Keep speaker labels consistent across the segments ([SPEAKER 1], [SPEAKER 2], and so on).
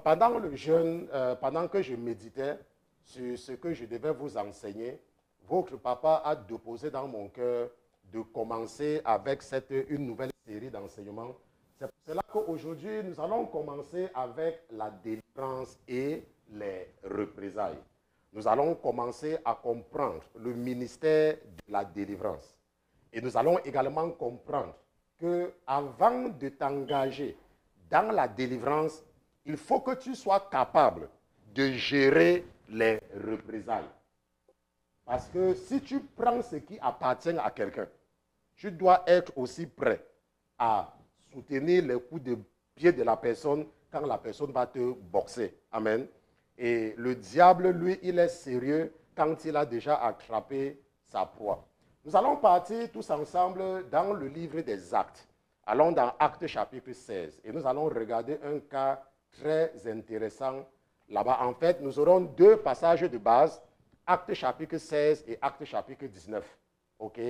[SPEAKER 1] pendant le jeûne, pendant que je méditais sur ce que je devais vous enseigner, votre papa a déposé dans mon cœur de commencer avec une nouvelle série d'enseignements. C'est pour cela qu'aujourd'hui, nous allons commencer avec la délivrance et les représailles. Nous allons commencer à comprendre le ministère de la délivrance. Et nous allons également comprendre qu'avant de t'engager dans la délivrance, il faut que tu sois capable de gérer les représailles. Parce que si tu prends ce qui appartient à quelqu'un, tu dois être aussi prêt à soutenir les coups de pied de la personne quand la personne va te boxer. Amen. Et le diable, lui, il est sérieux quand il a déjà attrapé sa proie. Nous allons partir tous ensemble dans le livre des Actes. Allons dans Actes chapitre 16 et nous allons regarder un cas très intéressant là-bas. En fait, nous aurons deux passages de base, Actes chapitre 16 et Actes chapitre 19,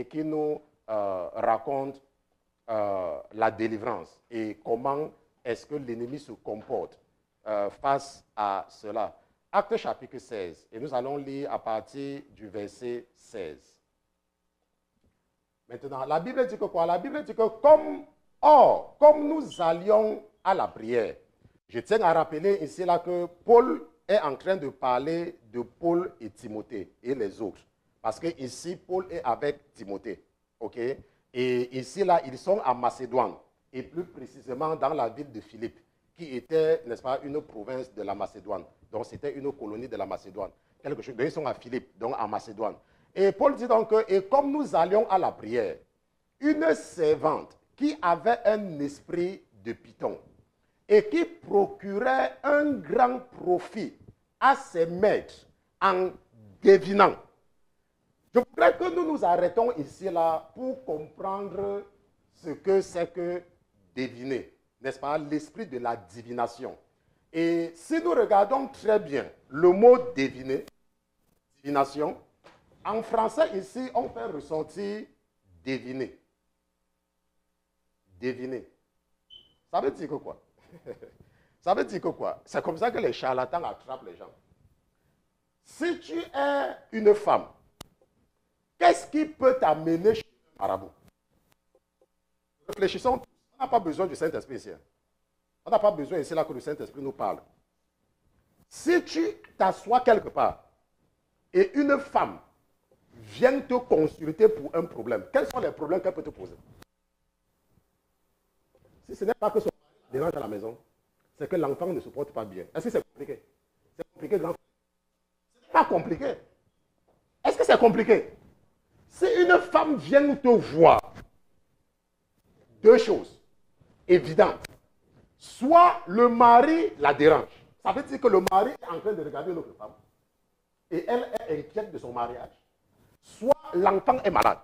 [SPEAKER 1] qui nous racontent la délivrance et comment est-ce que l'ennemi se comporte face à cela. Actes chapitre 16 et nous allons lire à partir du verset 16. Maintenant, la Bible dit que quoi? La Bible dit que comme nous allions à la prière, je tiens à rappeler ici là que Paul est en train de parler de Paul et Timothée et les autres. Parce que ici, Paul est avec Timothée. Et ici là, ils sont à Macédoine. Et plus précisément dans la ville de Philippe, qui était, n'est-ce pas, une province de la Macédoine. Donc c'était une colonie de la Macédoine. Quelque chose. Donc ils sont à Philippe, donc à Macédoine. Et Paul dit donc, et comme nous allions à la prière, une servante qui avait un esprit de python et qui procurait un grand profit à ses maîtres en devinant. Je voudrais que nous nous arrêtons ici là pour comprendre ce que c'est que deviner, n'est-ce pas, l'esprit de la divination. Et si nous regardons très bien le mot deviner, divination, en français, ici, on fait ressortir deviner. Deviner. Ça veut dire que quoi? Ça veut dire que quoi? C'est comme ça que les charlatans attrapent les gens. Si tu es une femme, qu'est-ce qui peut t'amener chez un marabout? Réfléchissons. On n'a pas besoin du Saint-Esprit ici. On n'a pas besoin ici là que le Saint-Esprit nous parle. Si tu t'assois quelque part et une femme vient te consulter pour un problème, quels sont les problèmes qu'elle peut te poser? Si ce n'est pas que son mari dérange à la maison, c'est que l'enfant ne se porte pas bien. Est-ce que c'est compliqué? C'est compliqué, grand frère? Ce n'est pas compliqué. Est-ce que c'est compliqué? Si une femme vient te voir, deux choses évidentes. Soit le mari la dérange. Ça veut dire que le mari est en train de regarder une autre femme et elle est inquiète de son mariage. Soit l'enfant est malade.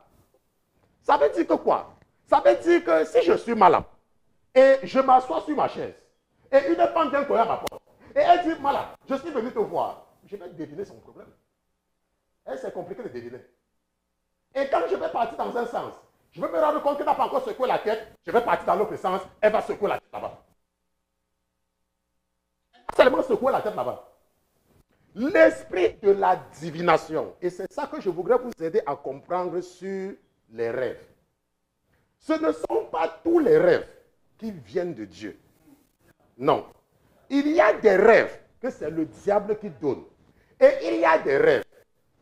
[SPEAKER 1] Ça veut dire que quoi? Ça veut dire que si je suis malade et je m'assois sur ma chaise et une femme vient cogner à ma porte et elle dit, malade, je suis venu te voir, je vais deviner son problème. Et c'est compliqué de deviner. Et quand je vais partir dans un sens, je vais me rendre compte qu'elle n'a pas encore secoué la tête, je vais partir dans l'autre sens, elle va secouer la tête là-bas. Elle va seulement secouer la tête là-bas. L'esprit de la divination, et c'est ça que je voudrais vous aider à comprendre sur les rêves. Ce ne sont pas tous les rêves qui viennent de Dieu. Non. Il y a des rêves que c'est le diable qui donne. Et il y a des rêves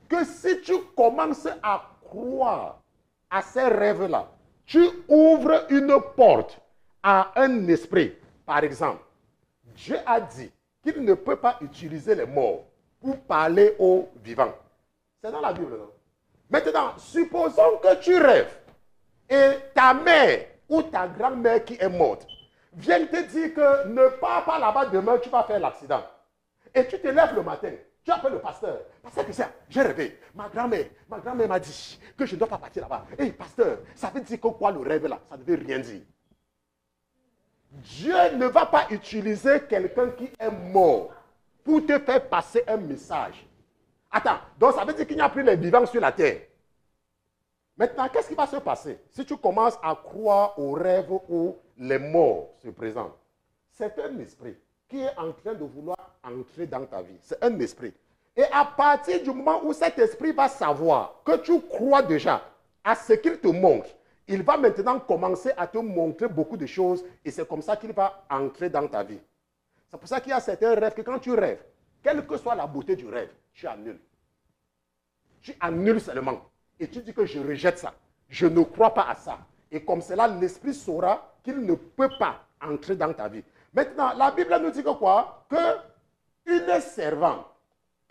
[SPEAKER 1] que si tu commences à croire à ces rêves-là, tu ouvres une porte à un esprit. Par exemple, Dieu a dit qu'il ne peut pas utiliser les morts pour parler aux vivants. C'est dans la Bible, non? Maintenant, supposons que tu rêves et ta mère ou ta grand-mère qui est morte vient te dire que ne pars pas là-bas demain, tu vas faire l'accident. Et tu te lèves le matin, tu appelles le pasteur. Pasteur Christian, j'ai rêvé. Ma grand-mère m'a dit que je ne dois pas partir là-bas. Hé, pasteur, ça veut dire que quoi le rêve là? Ça ne veut rien dire. Dieu ne va pas utiliser quelqu'un qui est mort pour te faire passer un message. Attends, donc ça veut dire qu'il n'y a plus les vivants sur la terre. Maintenant, qu'est-ce qui va se passer si tu commences à croire aux rêves où les morts se présentent? C'est un esprit qui est en train de vouloir entrer dans ta vie. C'est un esprit. Et à partir du moment où cet esprit va savoir que tu crois déjà à ce qu'il te montre, il va maintenant commencer à te montrer beaucoup de choses et c'est comme ça qu'il va entrer dans ta vie. C'est pour ça qu'il y a certains rêves que quand tu rêves, quelle que soit la beauté du rêve, tu annules. Tu annules seulement. Et tu dis que je rejette ça. Je ne crois pas à ça. Et comme cela, l'esprit saura qu'il ne peut pas entrer dans ta vie. Maintenant, la Bible nous dit que quoi? Que une servante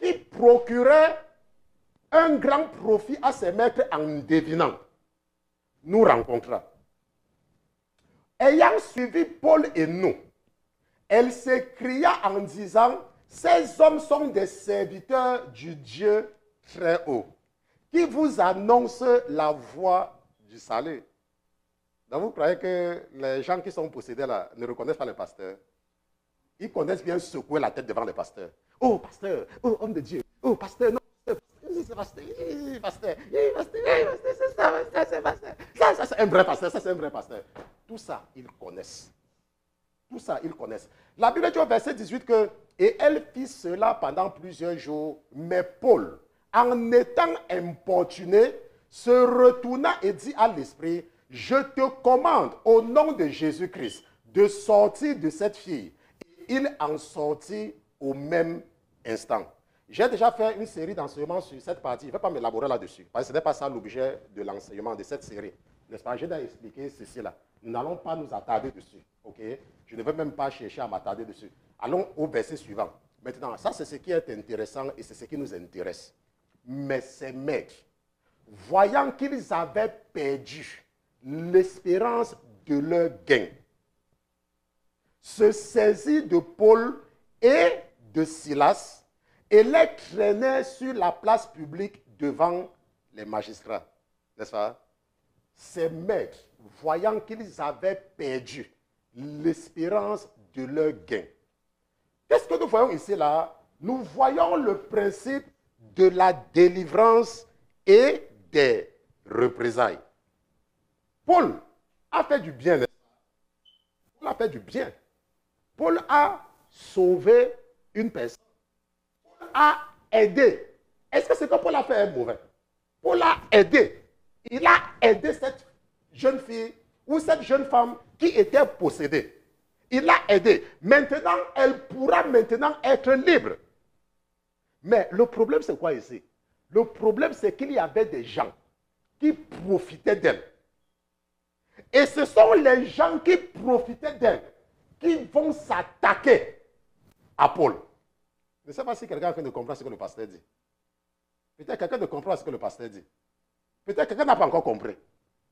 [SPEAKER 1] qui procurait un grand profit à ses maîtres en devinant, nous rencontra. Ayant suivi Paul et nous, elle s'écria en disant, ces hommes sont des serviteurs du Dieu très haut, qui vous annonce la voie du salut. Donc vous croyez que les gens qui sont possédés là ne reconnaissent pas le pasteur? Ils connaissent bien secouer la tête devant le pasteur. Oh pasteur, oh homme de Dieu, oh pasteur, non, c'est pasteur, pasteur, ça c'est un vrai pasteur, ça c'est un vrai pasteur. Tout ça, ils connaissent. Tout ça, ils connaissent. La Bible dit au verset 18 que, et elle fit cela pendant plusieurs jours, mais Paul, en étant importuné, se retourna et dit à l'esprit, je te commande au nom de Jésus-Christ de sortir de cette fille. Et il en sortit au même instant. J'ai déjà fait une série d'enseignements sur cette partie. Je ne vais pas m'élaborer là-dessus, parce que ce n'est pas ça l'objet de l'enseignement de cette série. N'est-ce pas? J'ai déjà expliqué ceci là. Nous n'allons pas nous attarder dessus. Ok? Je ne veux même pas chercher à m'attarder dessus. Allons au verset suivant. Maintenant, ça c'est ce qui est intéressant et c'est ce qui nous intéresse. Mais ces maîtres, voyant qu'ils avaient perdu l'espérance de leur gain, se saisirent de Paul et de Silas et les traînaient sur la place publique devant les magistrats. N'est-ce pas? Ces maîtres, voyant qu'ils avaient perdu l'espérance de leur gain. Qu'est-ce que nous voyons ici là? Nous voyons le principe de la délivrance et des représailles. Paul a fait du bien. Paul a fait du bien. Paul a sauvé une personne. Paul a aidé. Est-ce que ce que Paul a fait est mauvais? Paul a aidé. Il a aidé cette jeune fille ou cette jeune femme qui était possédée. Il l'a aidée. Maintenant, elle pourra maintenant être libre. Mais le problème, c'est quoi ici? Le problème, c'est qu'il y avait des gens qui profitaient d'elle. Et ce sont les gens qui profitaient d'elle qui vont s'attaquer à Paul. Je ne sais pas si quelqu'un ne comprend ce que le pasteur dit. Peut-être quelqu'un ne comprend ce que le pasteur dit. Peut-être quelqu'un n'a pas encore compris.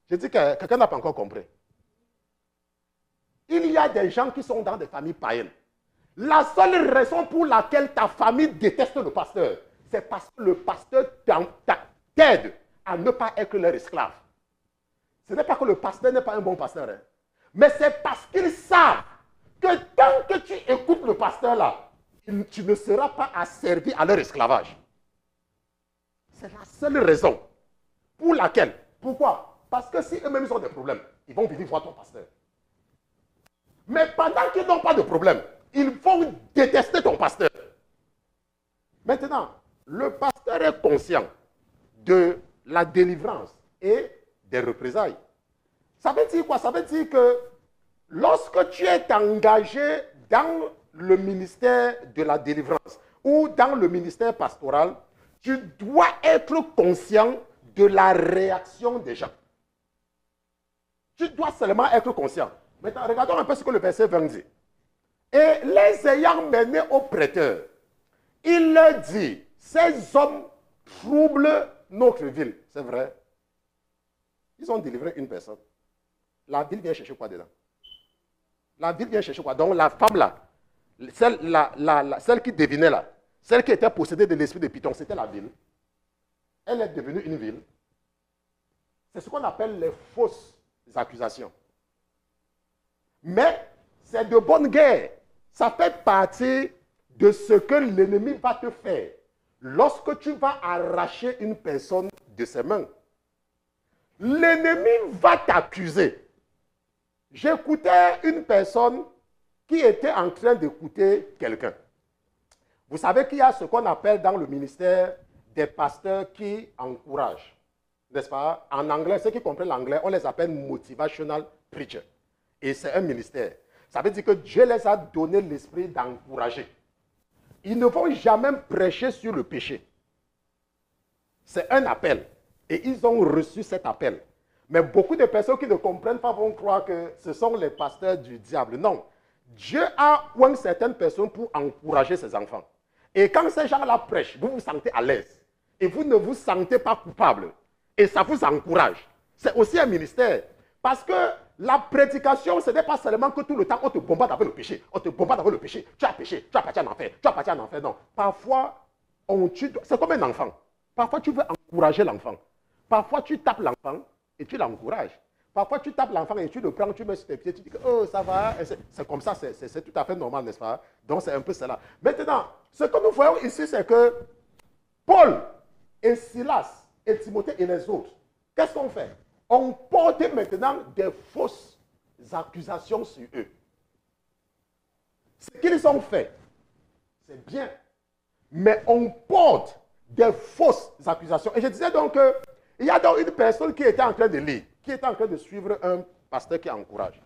[SPEAKER 1] Je dis que quelqu'un n'a pas encore compris. Il y a des gens qui sont dans des familles païennes. La seule raison pour laquelle ta famille déteste le pasteur, c'est parce que le pasteur t'aide à ne pas être leur esclave. Ce n'est pas que le pasteur n'est pas un bon pasteur, hein, mais c'est parce qu'ils savent que tant que tu écoutes le pasteur là, tu ne seras pas asservi à leur esclavage. C'est la seule raison pour laquelle. Pourquoi? Parce que si eux-mêmes ont des problèmes, ils vont venir voir ton pasteur. Mais pendant qu'ils n'ont pas de problème, ils vont détester ton pasteur. Maintenant, le pasteur est conscient de la délivrance et des représailles. Ça veut dire quoi? Ça veut dire que lorsque tu es engagé dans le ministère de la délivrance ou dans le ministère pastoral, tu dois être conscient de la réaction des gens. Tu dois seulement être conscient. Maintenant, regardons un peu ce que le verset 20 dit. Et les ayant menés au prêteur, il leur dit, ces hommes troublent notre ville. C'est vrai. Ils ont délivré une personne. La ville vient chercher quoi dedans? La ville vient chercher quoi? Donc la femme là, celle qui devinait là, celle qui était possédée de l'esprit de Python, c'était la ville. Elle est devenue une ville. C'est ce qu'on appelle les fausses accusations. Mais c'est de bonne guerre. Ça fait partie de ce que l'ennemi va te faire lorsque tu vas arracher une personne de ses mains. L'ennemi va t'accuser. J'écoutais une personne qui était en train d'écouter quelqu'un. Vous savez qu'il y a ce qu'on appelle dans le ministère des pasteurs qui encouragent, n'est-ce pas? En anglais, ceux qui comprennent l'anglais, on les appelle motivational preachers. Et c'est un ministère. Ça veut dire que Dieu les a donné l'esprit d'encourager. Ils ne vont jamais prêcher sur le péché. C'est un appel. Et ils ont reçu cet appel. Mais beaucoup de personnes qui ne comprennent pas vont croire que ce sont les pasteurs du diable. Non. Dieu a oint certaines personnes pour encourager ses enfants. Et quand ces gens-là prêchent, vous vous sentez à l'aise. Et vous ne vous sentez pas coupable. Et ça vous encourage. C'est aussi un ministère. Parce que la prédication, ce n'est pas seulement que tout le temps on te bombarde avec le péché. On te bombarde avec le péché. Tu as péché, tu as parti en enfer, tu as parti en enfer. Non. Parfois, c'est comme un enfant. Parfois, tu veux encourager l'enfant. Parfois, tu tapes l'enfant et tu l'encourages. Parfois, tu tapes l'enfant et tu le prends, tu mets sur tes pieds, tu dis que oh, ça va. C'est comme ça, c'est tout à fait normal, n'est-ce pas? Donc, c'est un peu cela. Maintenant, ce que nous voyons ici, c'est que Paul et Silas et Timothée et les autres, qu'est-ce qu'on fait? On porte maintenant des fausses accusations sur eux. Ce qu'ils ont fait, c'est bien. Mais on porte des fausses accusations. Et je disais donc qu'il y a donc une personne qui était en train de lire, qui était en train de suivre un pasteur qui encourage.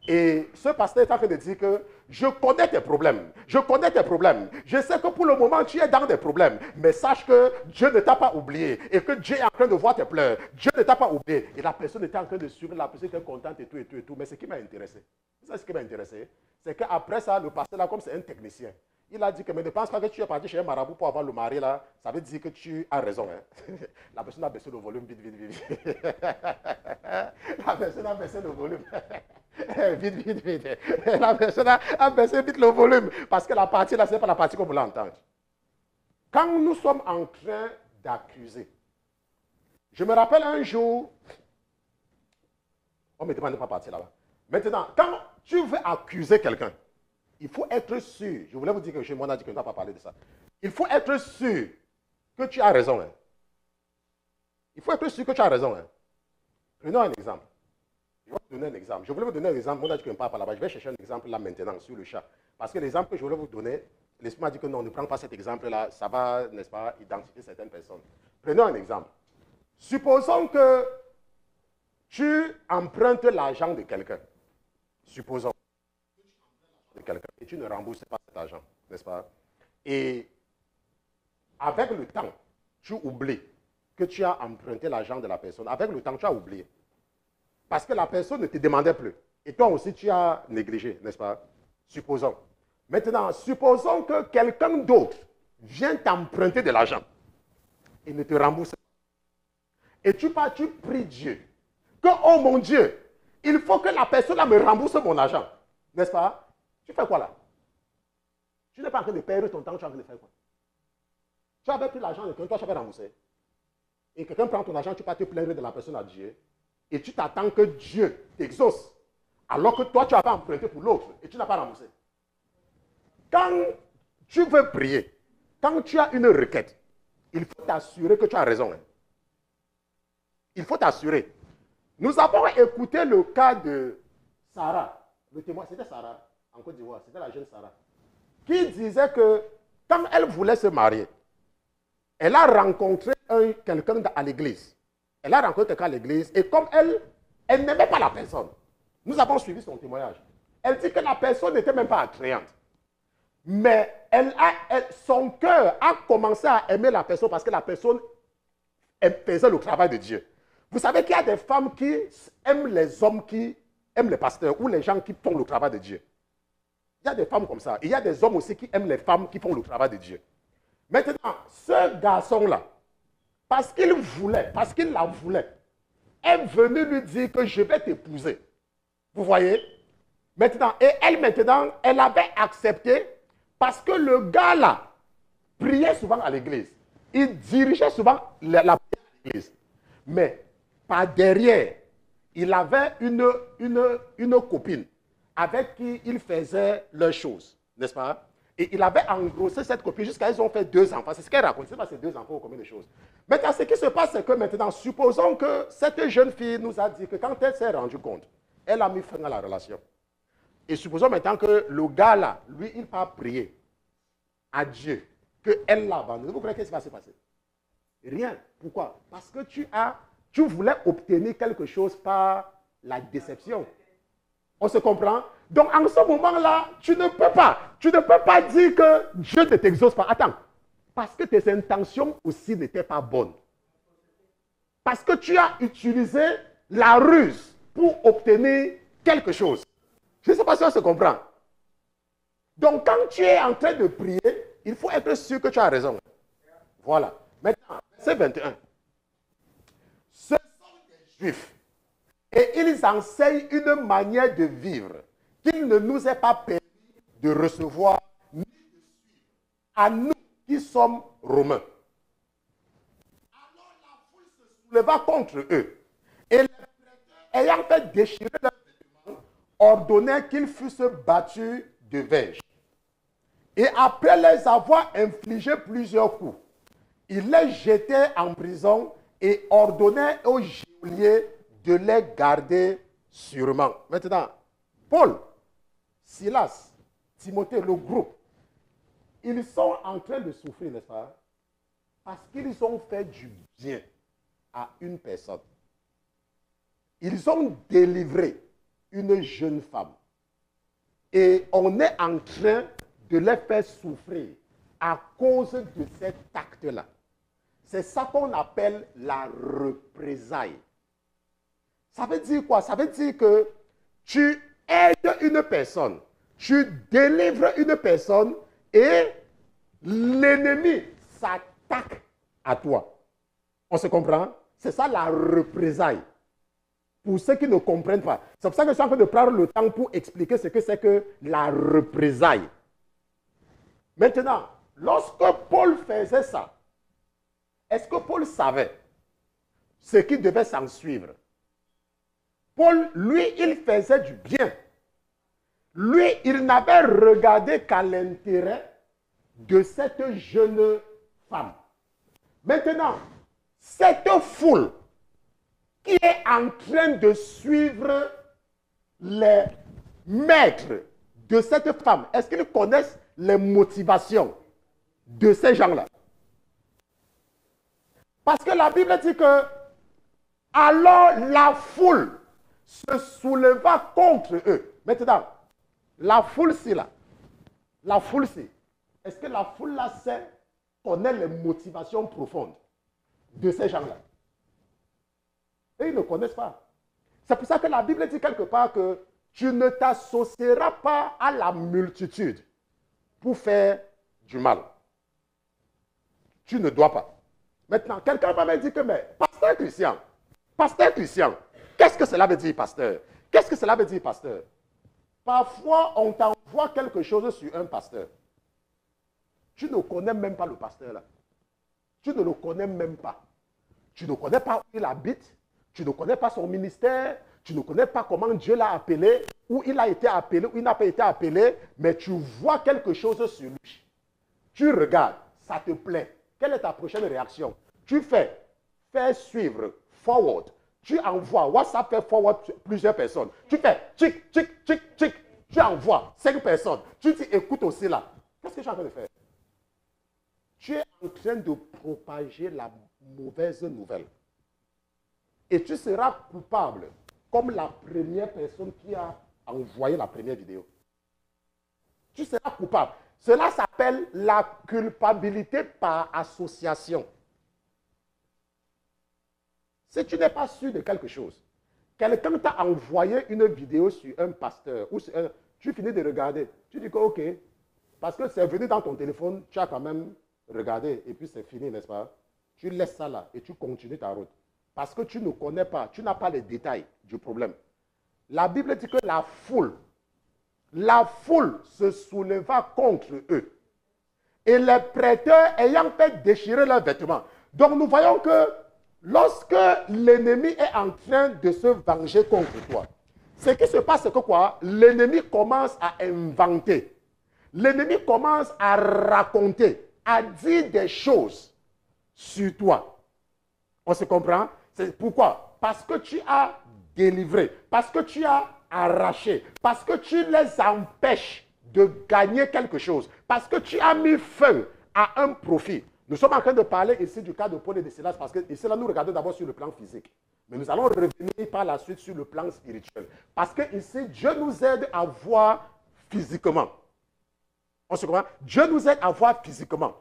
[SPEAKER 1] Et ce pasteur est en train de dire que je connais tes problèmes, je connais tes problèmes. Je sais que pour le moment tu es dans des problèmes, mais sache que Dieu ne t'a pas oublié et que Dieu est en train de voir tes pleurs. Dieu ne t'a pas oublié. Et la personne était en train de suivre, la personne était contente et tout et tout et tout. Mais ce qui m'a intéressé, c'est ce qui m'a intéressé, c'est qu'après ça, le pasteur là, comme c'est un technicien, il a dit que mais ne pense pas que tu es parti chez un marabout pour avoir le mari là, ça veut dire que tu as raison. Hein? La personne a baissé le volume vite, vite, vite. La personne a baissé le volume. Vite, vite, vite. La personne a baissé vite le volume parce que la partie là, ce n'est pas la partie qu'on voulait entendre. Quand nous sommes en train d'accuser, je me rappelle un jour, on me demande de ne pas partir là-bas. Maintenant, quand tu veux accuser quelqu'un, il faut être sûr, je voulais vous dire que chez moi, on a dit qu'on ne va pas parler de ça. Il faut être sûr que tu as raison. Hein. Il faut être sûr que tu as raison. Hein. Prenons un exemple. Je vais vous donner un exemple. Je voulais vous donner un exemple. On a dit qu'on ne parle pas là-bas. Je vais chercher un exemple là maintenant sur le chat. Parce que l'exemple que je voulais vous donner, l'esprit m'a dit que non, ne prends pas cet exemple-là. Ça va, n'est-ce pas, identifier certaines personnes. Prenons un exemple. Supposons que tu empruntes l'argent de quelqu'un. Supposons. De quelqu'un et tu ne rembourses pas cet argent, n'est-ce pas? Et avec le temps, tu oublies que tu as emprunté l'argent de la personne. Avec le temps, tu as oublié. Parce que la personne ne te demandait plus. Et toi aussi, tu as négligé, n'est-ce pas? Supposons. Maintenant, supposons que quelqu'un d'autre vient t'emprunter de l'argent et ne te rembourse pas. Et tu pars, tu pries Dieu. Que, oh mon Dieu, il faut que la personne là me rembourse mon argent. N'est-ce pas? Tu fais quoi là? Tu n'es pas en train de perdre ton temps, tu es en train de faire quoi? Tu avais pris l'argent de quelqu'un, toi tu avais remboursé. Et quelqu'un prend ton argent, tu vas te plaindre de la personne à Dieu. Et tu t'attends que Dieu t'exauce. Alors que toi tu avais emprunté pour l'autre et tu n'as pas remboursé. Quand tu veux prier, quand tu as une requête, il faut t'assurer que tu as raison. Hein. Il faut t'assurer. Nous avons écouté le cas de Sarah. Le témoin, c'était Sarah. En Côte d'Ivoire, c'était la jeune Sarah, qui disait que quand elle voulait se marier, elle a rencontré quelqu'un à l'église. Elle a rencontré quelqu'un à l'église et comme elle n'aimait pas la personne. Nous avons suivi son témoignage. Elle dit que la personne n'était même pas attrayante. Mais son cœur a commencé à aimer la personne parce que la personne faisait le travail de Dieu. Vous savez qu'il y a des femmes qui aiment les hommes qui aiment les pasteurs ou les gens qui font le travail de Dieu. Il y a des femmes comme ça. Il y a des hommes aussi qui aiment les femmes qui font le travail de Dieu. Maintenant, ce garçon-là, parce qu'il la voulait, est venu lui dire que je vais t'épouser. Vous voyez? Maintenant, et elle avait accepté parce que le gars-là priait souvent à l'église. Il dirigeait souvent la prière à l'église. Mais par derrière, il avait une copine avec qui il faisait leurs choses, n'est-ce pas? Et il avait engrossé cette copine jusqu'à ce qu'ils ont fait 2 enfants. C'est ce qu'elle raconte. Ce n'est pas ces 2 enfants ou combien de choses. Maintenant, ce qui se passe, c'est que maintenant, supposons que cette jeune fille nous a dit que quand elle s'est rendue compte, elle a mis fin à la relation. Et supposons maintenant que le gars là, lui, il va prier à Dieu qu'elle l'a abandonné. Vous croyez qu'est-ce qui va se passer? Rien. Pourquoi? Parce que tu voulais obtenir quelque chose par la déception. On se comprend? Donc, en ce moment-là, tu ne peux pas dire que Dieu ne t'exauce pas. Attends. Parce que tes intentions aussi n'étaient pas bonnes. Parce que tu as utilisé la ruse pour obtenir quelque chose. Je ne sais pas si on se comprend. Donc, quand tu es en train de prier, il faut être sûr que tu as raison. Voilà. Maintenant, verset 21. Ce sont des Juifs. Et ils enseignent une manière de vivre qu'il ne nous est pas permis de recevoir ni de suivre à nous qui sommes Romains. Alors la foule se souleva contre eux. Et les prêteurs, ayant fait déchirer leurs vêtements, ordonnèrent qu'ils fussent battus de verge. Et après les avoir infligé plusieurs coups, ils les jetaient en prison et ordonnaient aux geôliers de les garder sûrement. Maintenant, Paul, Silas, Timothée, le groupe, ils sont en train de souffrir, n'est-ce pas? Parce qu'ils ont fait du bien à une personne. Ils ont délivré une jeune femme. Et on est en train de les faire souffrir à cause de cet acte-là. C'est ça qu'on appelle la représailles. Ça veut dire quoi? Ça veut dire que tu aides une personne, tu délivres une personne et l'ennemi s'attaque à toi. On se comprend? C'est ça la représaille. Pour ceux qui ne comprennent pas. C'est pour ça que je suis en train de prendre le temps pour expliquer ce que c'est que la représaille. Maintenant, lorsque Paul faisait ça, est-ce que Paul savait ce qui devait s'en suivre? Paul, lui, il faisait du bien. Lui, il n'avait regardé qu'à l'intérêt de cette jeune femme. Maintenant, cette foule qui est en train de suivre les maîtres de cette femme, est-ce qu'ils connaissent les motivations de ces gens-là? Parce que la Bible dit que alors la foule se souleva contre eux. Maintenant, la foule-ci là, la foule-ci, est-ce que la foule-là sait, connaît les motivations profondes de ces gens-là? Et ils ne connaissent pas. C'est pour ça que la Bible dit quelque part que tu ne t'associeras pas à la multitude pour faire du mal. Tu ne dois pas. Maintenant, quelqu'un va me dire que, mais, pasteur Christian, qu'est-ce que cela veut dire, pasteur? Qu'est-ce que cela veut dire, pasteur? Parfois, on t'envoie quelque chose sur un pasteur. Tu ne connais même pas le pasteur là. Tu ne le connais même pas. Tu ne connais pas où il habite. Tu ne connais pas son ministère. Tu ne connais pas comment Dieu l'a appelé, où il a été appelé, où il n'a pas été appelé. Mais tu vois quelque chose sur lui. Tu regardes, ça te plaît. Quelle est ta prochaine réaction? Tu fais suivre, forward. Tu envoies, WhatsApp fait forward plusieurs personnes. Tu fais tchic, tchic, tchic, tchic. Tu envoies 5 personnes. Tu dis, écoute aussi là. Qu'est-ce que je suis en train de faire? Tu es en train de propager la mauvaise nouvelle. Et tu seras coupable comme la première personne qui a envoyé la première vidéo. Tu seras coupable. Cela s'appelle la culpabilité par association. Si tu n'es pas sûr de quelque chose, quelqu'un t'a envoyé une vidéo sur un pasteur, ou sur tu finis de regarder, tu dis que ok, parce que c'est venu dans ton téléphone, tu as quand même regardé, et puis c'est fini, n'est-ce pas? Tu laisses ça là, et tu continues ta route. Parce que tu ne connais pas, tu n'as pas les détails du problème. La Bible dit que la foule se souleva contre eux. Et les prêteurs ayant fait déchirer leurs vêtements. Donc nous voyons que lorsque l'ennemi est en train de se venger contre toi, ce qui se passe, c'est que quoi? L'ennemi commence à inventer. L'ennemi commence à raconter, à dire des choses sur toi. On se comprend? C'est pourquoi? Parce que tu as délivré, parce que tu as arrachés, parce que tu les empêches de gagner quelque chose, parce que tu as mis fin à un profit. Nous sommes en train de parler ici du cas de Paul et de Silas, parce que ici, là, nous regardons d'abord sur le plan physique. Mais nous allons revenir par la suite sur le plan spirituel. Parce que ici, Dieu nous aide à voir physiquement. On se comprend? Dieu nous aide à voir physiquement.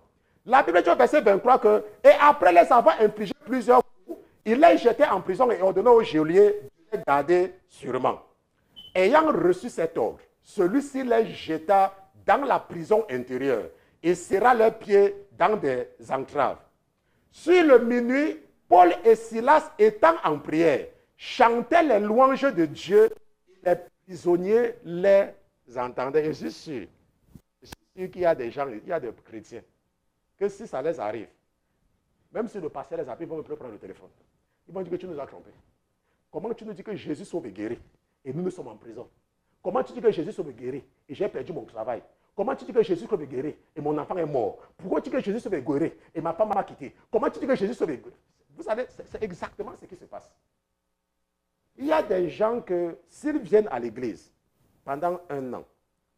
[SPEAKER 1] La Bible dit au verset 23 que, et après les avoir infligé plusieurs coups, il les jetait en prison et ordonna au geôlier de les garder sûrement. Ayant reçu cet ordre, celui-ci les jeta dans la prison intérieure et serra leurs pieds dans des entraves. Sur le minuit, Paul et Silas, étant en prière, chantaient les louanges de Dieu et les prisonniers les entendaient. Et je suis sûr qu'il y a des gens, il y a des chrétiens, que si ça les arrive, même si le pasteur les appelle, ils vont me prendre le téléphone. Ils vont dire que tu nous as trompés. Comment tu nous dis que Jésus sauve et guérit et nous sommes en prison? Comment tu dis que Jésus sauve et guérit et j'ai perdu mon travail? Comment tu dis que Jésus sauve et guérit et mon enfant est mort? Pourquoi tu dis que Jésus sauve et guérit et ma femme m'a quitté? Comment tu dis que Jésus sauve et guérit? Vous savez, c'est exactement ce qui se passe. Il y a des gens que s'ils viennent à l'église pendant 1 an,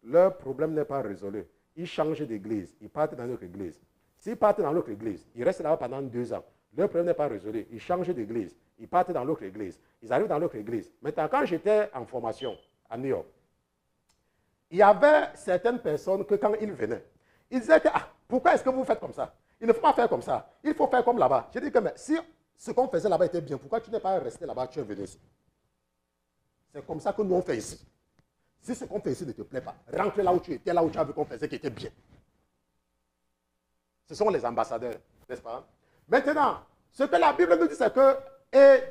[SPEAKER 1] leur problème n'est pas résolu. Ils changent d'église, ils partent dans notre église. S'ils partent dans l'autre église, ils restent là pendant 2 ans. Leur problème n'est pas résolu. Ils changent d'église, ils partent dans l'autre église. Ils arrivent dans l'autre église. Maintenant, quand j'étais en formation à New York, il y avait certaines personnes que quand ils venaient, ils disaient que, pourquoi est-ce que vous faites comme ça? Il ne faut pas faire comme ça. Il faut faire comme là-bas. J'ai dit que mais, si ce qu'on faisait là-bas était bien, pourquoi tu n'es pas resté là-bas, tu es venu ici? C'est comme ça que nous on fait ici. Si ce qu'on fait ici ne te plaît pas, rentre là où tu étais, là où tu as vu qu'on faisait qui était bien. Ce sont les ambassadeurs, n'est-ce pas? Maintenant, ce que la Bible nous dit, c'est que, et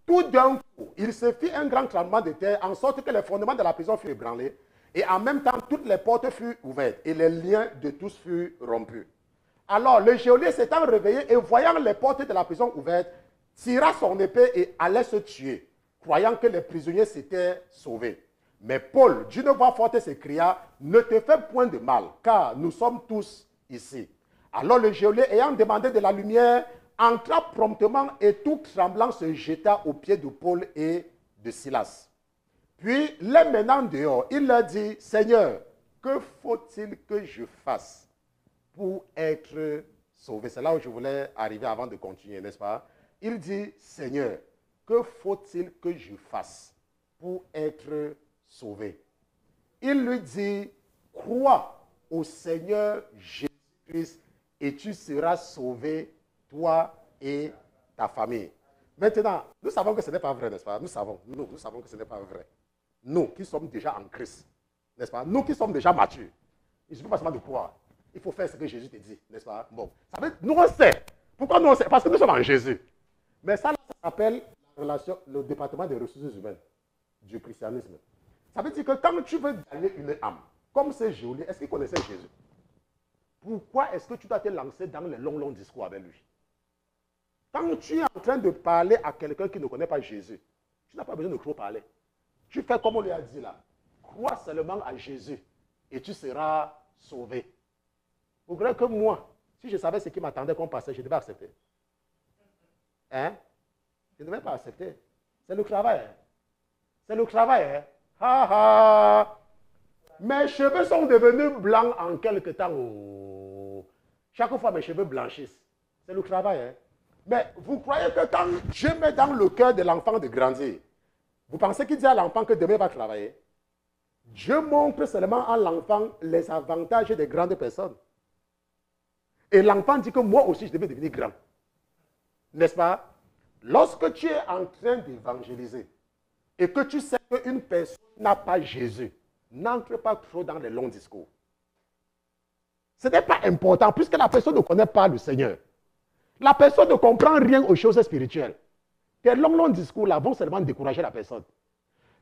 [SPEAKER 1] tout d'un coup, il se fit un grand tremblement de terre, en sorte que les fondements de la prison furent ébranlés, et en même temps, toutes les portes furent ouvertes, et les liens de tous furent rompus. Alors, le geôlier s'étant réveillé, et voyant les portes de la prison ouvertes, tira son épée et allait se tuer, croyant que les prisonniers s'étaient sauvés. Mais Paul, d'une voix forte, s'écria, « Ne te fais point de mal, car nous sommes tous ici. » Alors le geôlier, ayant demandé de la lumière, entra promptement et tout tremblant se jeta aux pieds de Paul et de Silas. Puis, les menant dehors, il leur dit, « Seigneur, que faut-il que je fasse pour être sauvé? » C'est là où je voulais arriver avant de continuer, n'est-ce pas? Il dit, « Seigneur, que faut-il que je fasse pour être sauvé? » Il lui dit, « Crois au Seigneur Jésus-Christ et tu seras sauvé, toi et ta famille. » Maintenant, nous savons que ce n'est pas vrai, n'est-ce pas? Nous savons que ce n'est pas vrai. Nous qui sommes déjà en Christ, n'est-ce pas? Nous qui sommes déjà matures, il ne suffit pas seulement de croire. Il faut faire ce que Jésus te dit, n'est-ce pas? Bon, ça veut dire, nous on sait. Pourquoi nous on sait? Parce que nous sommes en Jésus. Mais ça s'appelle la relation, le département des ressources humaines du christianisme. Ça veut dire que quand tu veux gagner une âme, comme c'est geôlier, est-ce qu'il connaissait Jésus? Pourquoi est-ce que tu dois te lancer dans les longs discours avec lui? Quand tu es en train de parler à quelqu'un qui ne connaît pas Jésus, tu n'as pas besoin de trop parler. Tu fais comme on lui a dit là. Crois seulement à Jésus et tu seras sauvé. Vous croyez que moi, si je savais ce qui m'attendait comme pasteur, je devais accepter. Hein? Je ne devais pas accepter. C'est le travail. Hein? C'est le travail. Hein? Ha ha! Mes cheveux sont devenus blancs en quelque temps. Oh. Chaque fois, mes cheveux blanchissent. C'est le travail. Hein? Mais vous croyez que quand Dieu met dans le cœur de l'enfant de grandir, vous pensez qu'il dit à l'enfant que demain il va travailler? Dieu montre seulement à l'enfant les avantages des grandes personnes. Et l'enfant dit que moi aussi, je devais devenir grand. N'est-ce pas? Lorsque tu es en train d'évangéliser et que tu sais qu'une personne n'a pas Jésus, n'entre pas trop dans les longs discours. Ce n'est pas important puisque la personne ne connaît pas le Seigneur. La personne ne comprend rien aux choses spirituelles. Tes longs discours là vont seulement décourager la personne.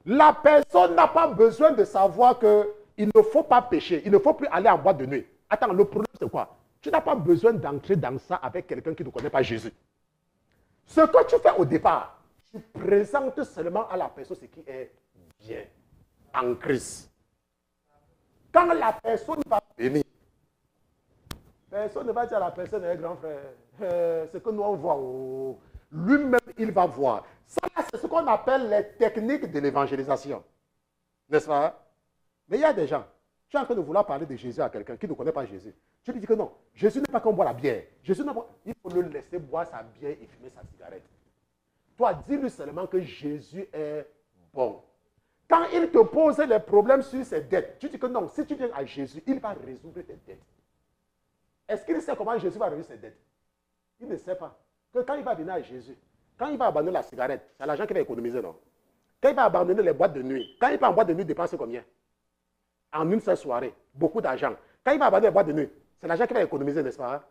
[SPEAKER 1] La personne n'a pas besoin de savoir qu'il ne faut pas pécher, il ne faut plus aller en boîte de nuit. Attends, le problème c'est quoi? Tu n'as pas besoin d'entrer dans ça avec quelqu'un qui ne connaît pas Jésus. Ce que tu fais au départ, tu présentes seulement à la personne ce qui est bien en Christ. Quand la personne va venir, personne ne va dire à la personne, grand frère, ce que nous on voit, oh, lui-même il va voir. Ça, c'est ce qu'on appelle les techniques de l'évangélisation. N'est-ce pas? Mais il y a des gens, tu es en train de vouloir parler de Jésus à quelqu'un qui ne connaît pas Jésus. Tu lui dis que non, Jésus n'est pas comme boire la bière. Jésus n'est pas... Il faut le laisser boire sa bière et fumer sa cigarette. Toi, dis-lui seulement que Jésus est bon. Quand il te pose les problèmes sur ses dettes, tu dis que non, si tu viens à Jésus, il va résoudre tes dettes. Est-ce qu'il sait comment Jésus va résoudre ses dettes? Il ne sait pas. Que quand il va venir à Jésus, quand il va abandonner la cigarette, c'est l'argent qu'il va économiser, non? Quand il va abandonner les boîtes de nuit, quand il va en boîte de nuit dépenser combien? En une seule soirée, beaucoup d'argent. Quand il va abandonner les boîtes de nuit, c'est l'argent qu'il va économiser, n'est-ce pas?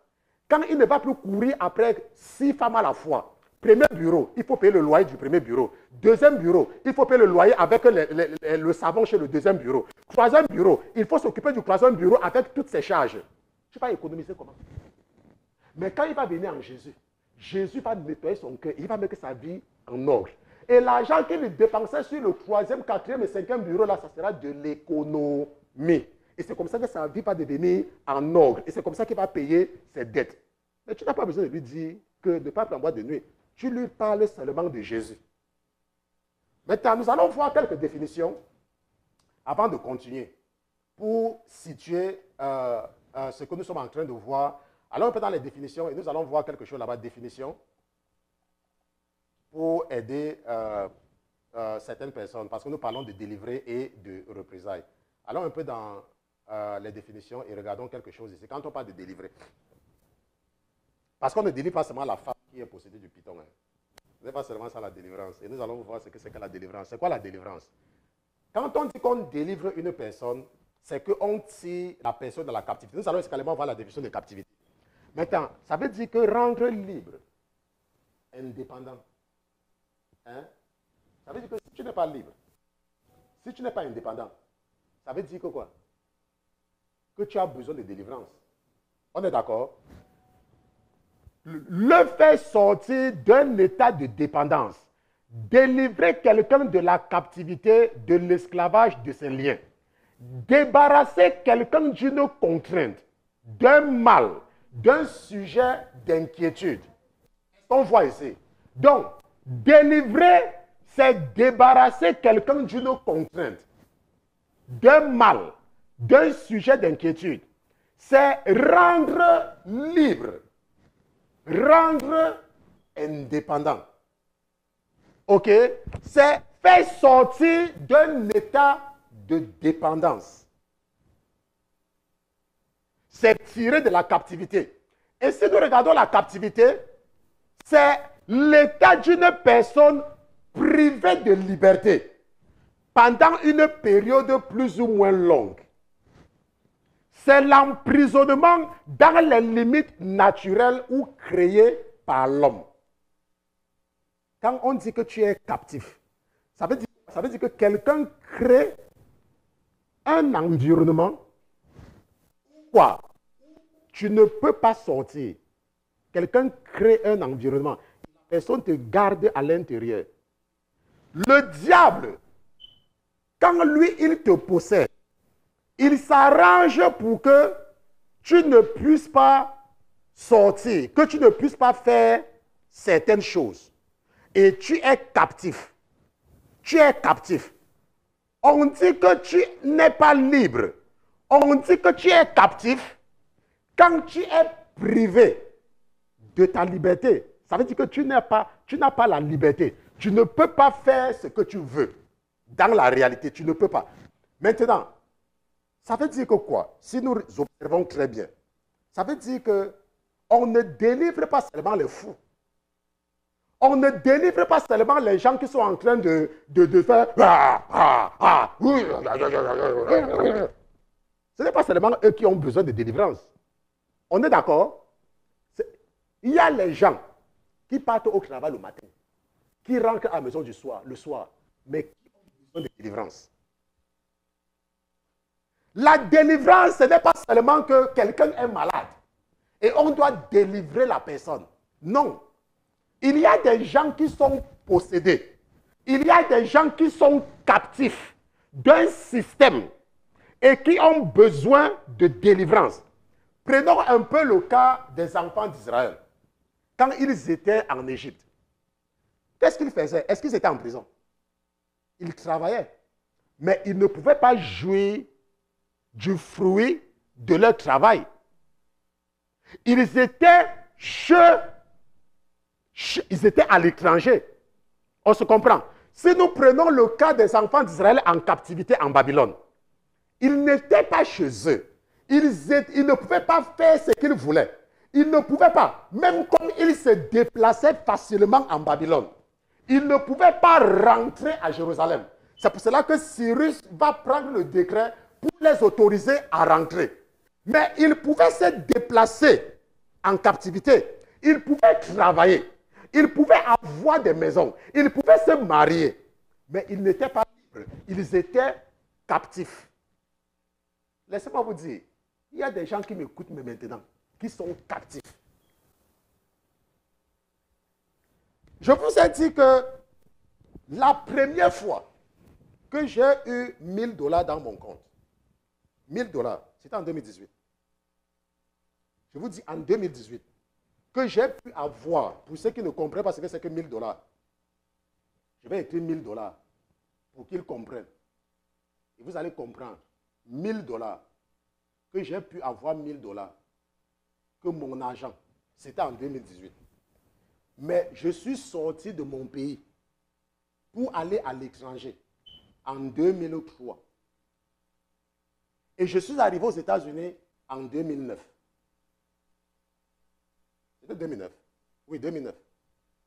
[SPEAKER 1] Quand il ne va plus courir après 6 femmes à la fois, premier bureau, il faut payer le loyer du premier bureau. Deuxième bureau, il faut payer le loyer avec le savon chez le deuxième bureau. Troisième bureau, il faut s'occuper du troisième bureau avec toutes ses charges. Tu vas économiser comment? Mais quand il va venir en Jésus, Jésus va nettoyer son cœur, il va mettre sa vie en ordre. Et l'argent qu'il dépensait sur le troisième, quatrième et cinquième bureau, là, ça sera de l'économie. Et c'est comme ça que sa vie va devenir en ordre. Et c'est comme ça qu'il va payer ses dettes. Mais tu n'as pas besoin de lui dire que de ne pas prendre boîte de nuit. Tu lui parles seulement de Jésus. Maintenant, nous allons voir quelques définitions avant de continuer pour situer ce que nous sommes en train de voir. Allons un peu dans les définitions et nous allons voir quelque chose là-bas, définition, pour aider certaines personnes, parce que nous parlons de délivrer et de représailles. Allons un peu dans les définitions et regardons quelque chose ici. Quand on parle de délivrer, parce qu'on ne délivre pas seulement la femme qui est possédée du python. Hein. Ce n'est pas seulement ça la délivrance. Et nous allons voir ce que c'est que la délivrance. C'est quoi la délivrance? Quand on dit qu'on délivre une personne, c'est qu'on tire la personne de la captivité. Nous allons également voir la définition de captivité. Maintenant, ça veut dire que rendre libre, indépendant. Hein? Ça veut dire que si tu n'es pas libre, si tu n'es pas indépendant, ça veut dire que quoi? Que tu as besoin de délivrance. On est d'accord? Le faire sortir d'un état de dépendance, délivrer quelqu'un de la captivité, de l'esclavage, de ses liens, débarrasser quelqu'un d'une contrainte, d'un mal, d'un sujet d'inquiétude. On voit ici. Donc, délivrer, c'est débarrasser quelqu'un d'une contrainte, d'un mal, d'un sujet d'inquiétude. C'est rendre libre. Rendre indépendant. OK? C'est faire sortir d'un état de dépendance. C'est tirer de la captivité. Et si nous regardons la captivité, c'est l'état d'une personne privée de liberté pendant une période plus ou moins longue. C'est l'emprisonnement dans les limites naturelles ou créées par l'homme. Quand on dit que tu es captif, ça veut dire que quelqu'un crée un environnement où tu ne peux pas sortir. Quelqu'un crée un environnement. La personne te garde à l'intérieur. Le diable, quand lui, il te possède, il s'arrange pour que tu ne puisses pas sortir, que tu ne puisses pas faire certaines choses. Et tu es captif. Tu es captif. On dit que tu n'es pas libre. On dit que tu es captif quand tu es privé de ta liberté. Ça veut dire que tu n'as pas la liberté. Tu ne peux pas faire ce que tu veux. Dans la réalité, tu ne peux pas. Maintenant, ça veut dire que quoi? Si nous observons très bien, ça veut dire qu'on ne délivre pas seulement les fous. On ne délivre pas seulement les gens qui sont en train de faire... Ce n'est pas seulement eux qui ont besoin de délivrance. On est d'accord? Il y a les gens qui partent au travail le matin, qui rentrent à la maison le soir, mais qui ont besoin de délivrance. La délivrance, ce n'est pas seulement que quelqu'un est malade et on doit délivrer la personne. Non. Il y a des gens qui sont possédés. Il y a des gens qui sont captifs d'un système et qui ont besoin de délivrance. Prenons un peu le cas des enfants d'Israël. Quand ils étaient en Égypte, qu'est-ce qu'ils faisaient? Est-ce qu'ils étaient en prison? Ils travaillaient. Mais ils ne pouvaient pas jouir du fruit de leur travail. Ils étaient ils étaient à l'étranger. On se comprend. Si nous prenons le cas des enfants d'Israël en captivité en Babylone, ils n'étaient pas chez eux. Ils ne pouvaient pas faire ce qu'ils voulaient. Ils ne pouvaient pas, même comme ils se déplaçaient facilement en Babylone, ils ne pouvaient pas rentrer à Jérusalem. C'est pour cela que Cyrus va prendre le décret pour les autoriser à rentrer. Mais ils pouvaient se déplacer en captivité. Ils pouvaient travailler. Ils pouvaient avoir des maisons. Ils pouvaient se marier. Mais ils n'étaient pas libres. Ils étaient captifs. Laissez-moi vous dire, il y a des gens qui m'écoutent maintenant, qui sont captifs. Je vous ai dit que la première fois que j'ai eu 1000 $ dans mon compte, 1000 $, c'était en 2018. Je vous dis en 2018, que j'ai pu avoir, pour ceux qui ne comprennent pas ce que c'est que 1000 $, je vais écrire 1000 $ pour qu'ils comprennent. Et vous allez comprendre, 1000 $, que j'ai pu avoir 1000 $, que mon argent, c'était en 2018. Mais je suis sorti de mon pays pour aller à l'étranger en 2003. Et je suis arrivé aux États-Unis en 2009. C'était 2009. Oui, 2009.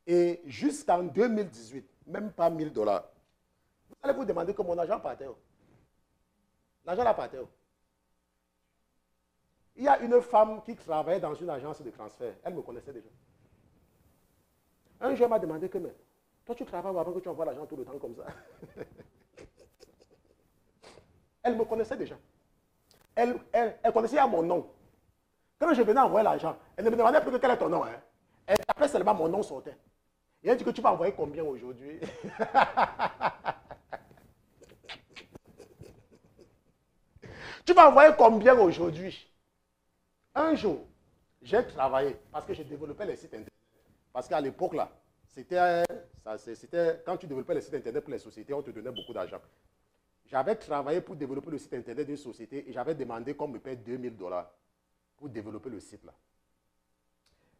[SPEAKER 1] Et jusqu'en 2018, même pas 1000 $. Vous allez vous demander que mon argent partait. L'argent là partait. Il y a une femme qui travaillait dans une agence de transfert. Elle me connaissait déjà. Un jour, elle m'a demandé que, mais toi, tu travailles avant que tu envoies l'argent tout le temps comme ça. Elle me connaissait déjà. Elle connaissait mon nom. Quand je venais envoyer l'argent, elle ne me demandait plus que quel est ton nom. Hein. Elle tapait seulement mon nom sortait. Et elle dit que tu vas envoyer combien aujourd'hui? Tu vas envoyer combien aujourd'hui? Un jour, j'ai travaillé parce que je développais les sites internet. Parce qu'à l'époque, là, c'était quand tu développais les sites internet pour les sociétés, on te donnait beaucoup d'argent. J'avais travaillé pour développer le site internet d'une société et j'avais demandé qu'on me paye 2000 $ pour développer le site là.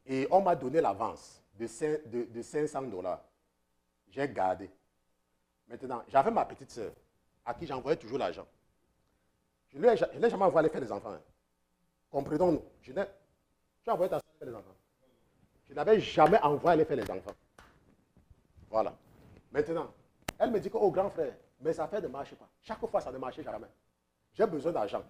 [SPEAKER 1] Et on m'a donné l'avance de 500 $. J'ai gardé. Maintenant, j'avais ma petite soeur à qui j'envoyais toujours l'argent. Je ne l'ai jamais envoyé faire les enfants. Hein. Comprenons-nous. Tu as envoyé ta soeur faire les enfants. Je n'avais jamais envoyé faire les enfants. Voilà. Maintenant, elle me dit que, oh grand frère, mes affaires ne marchent pas. Chaque fois, ça ne marche jamais. J'ai besoin d'argent.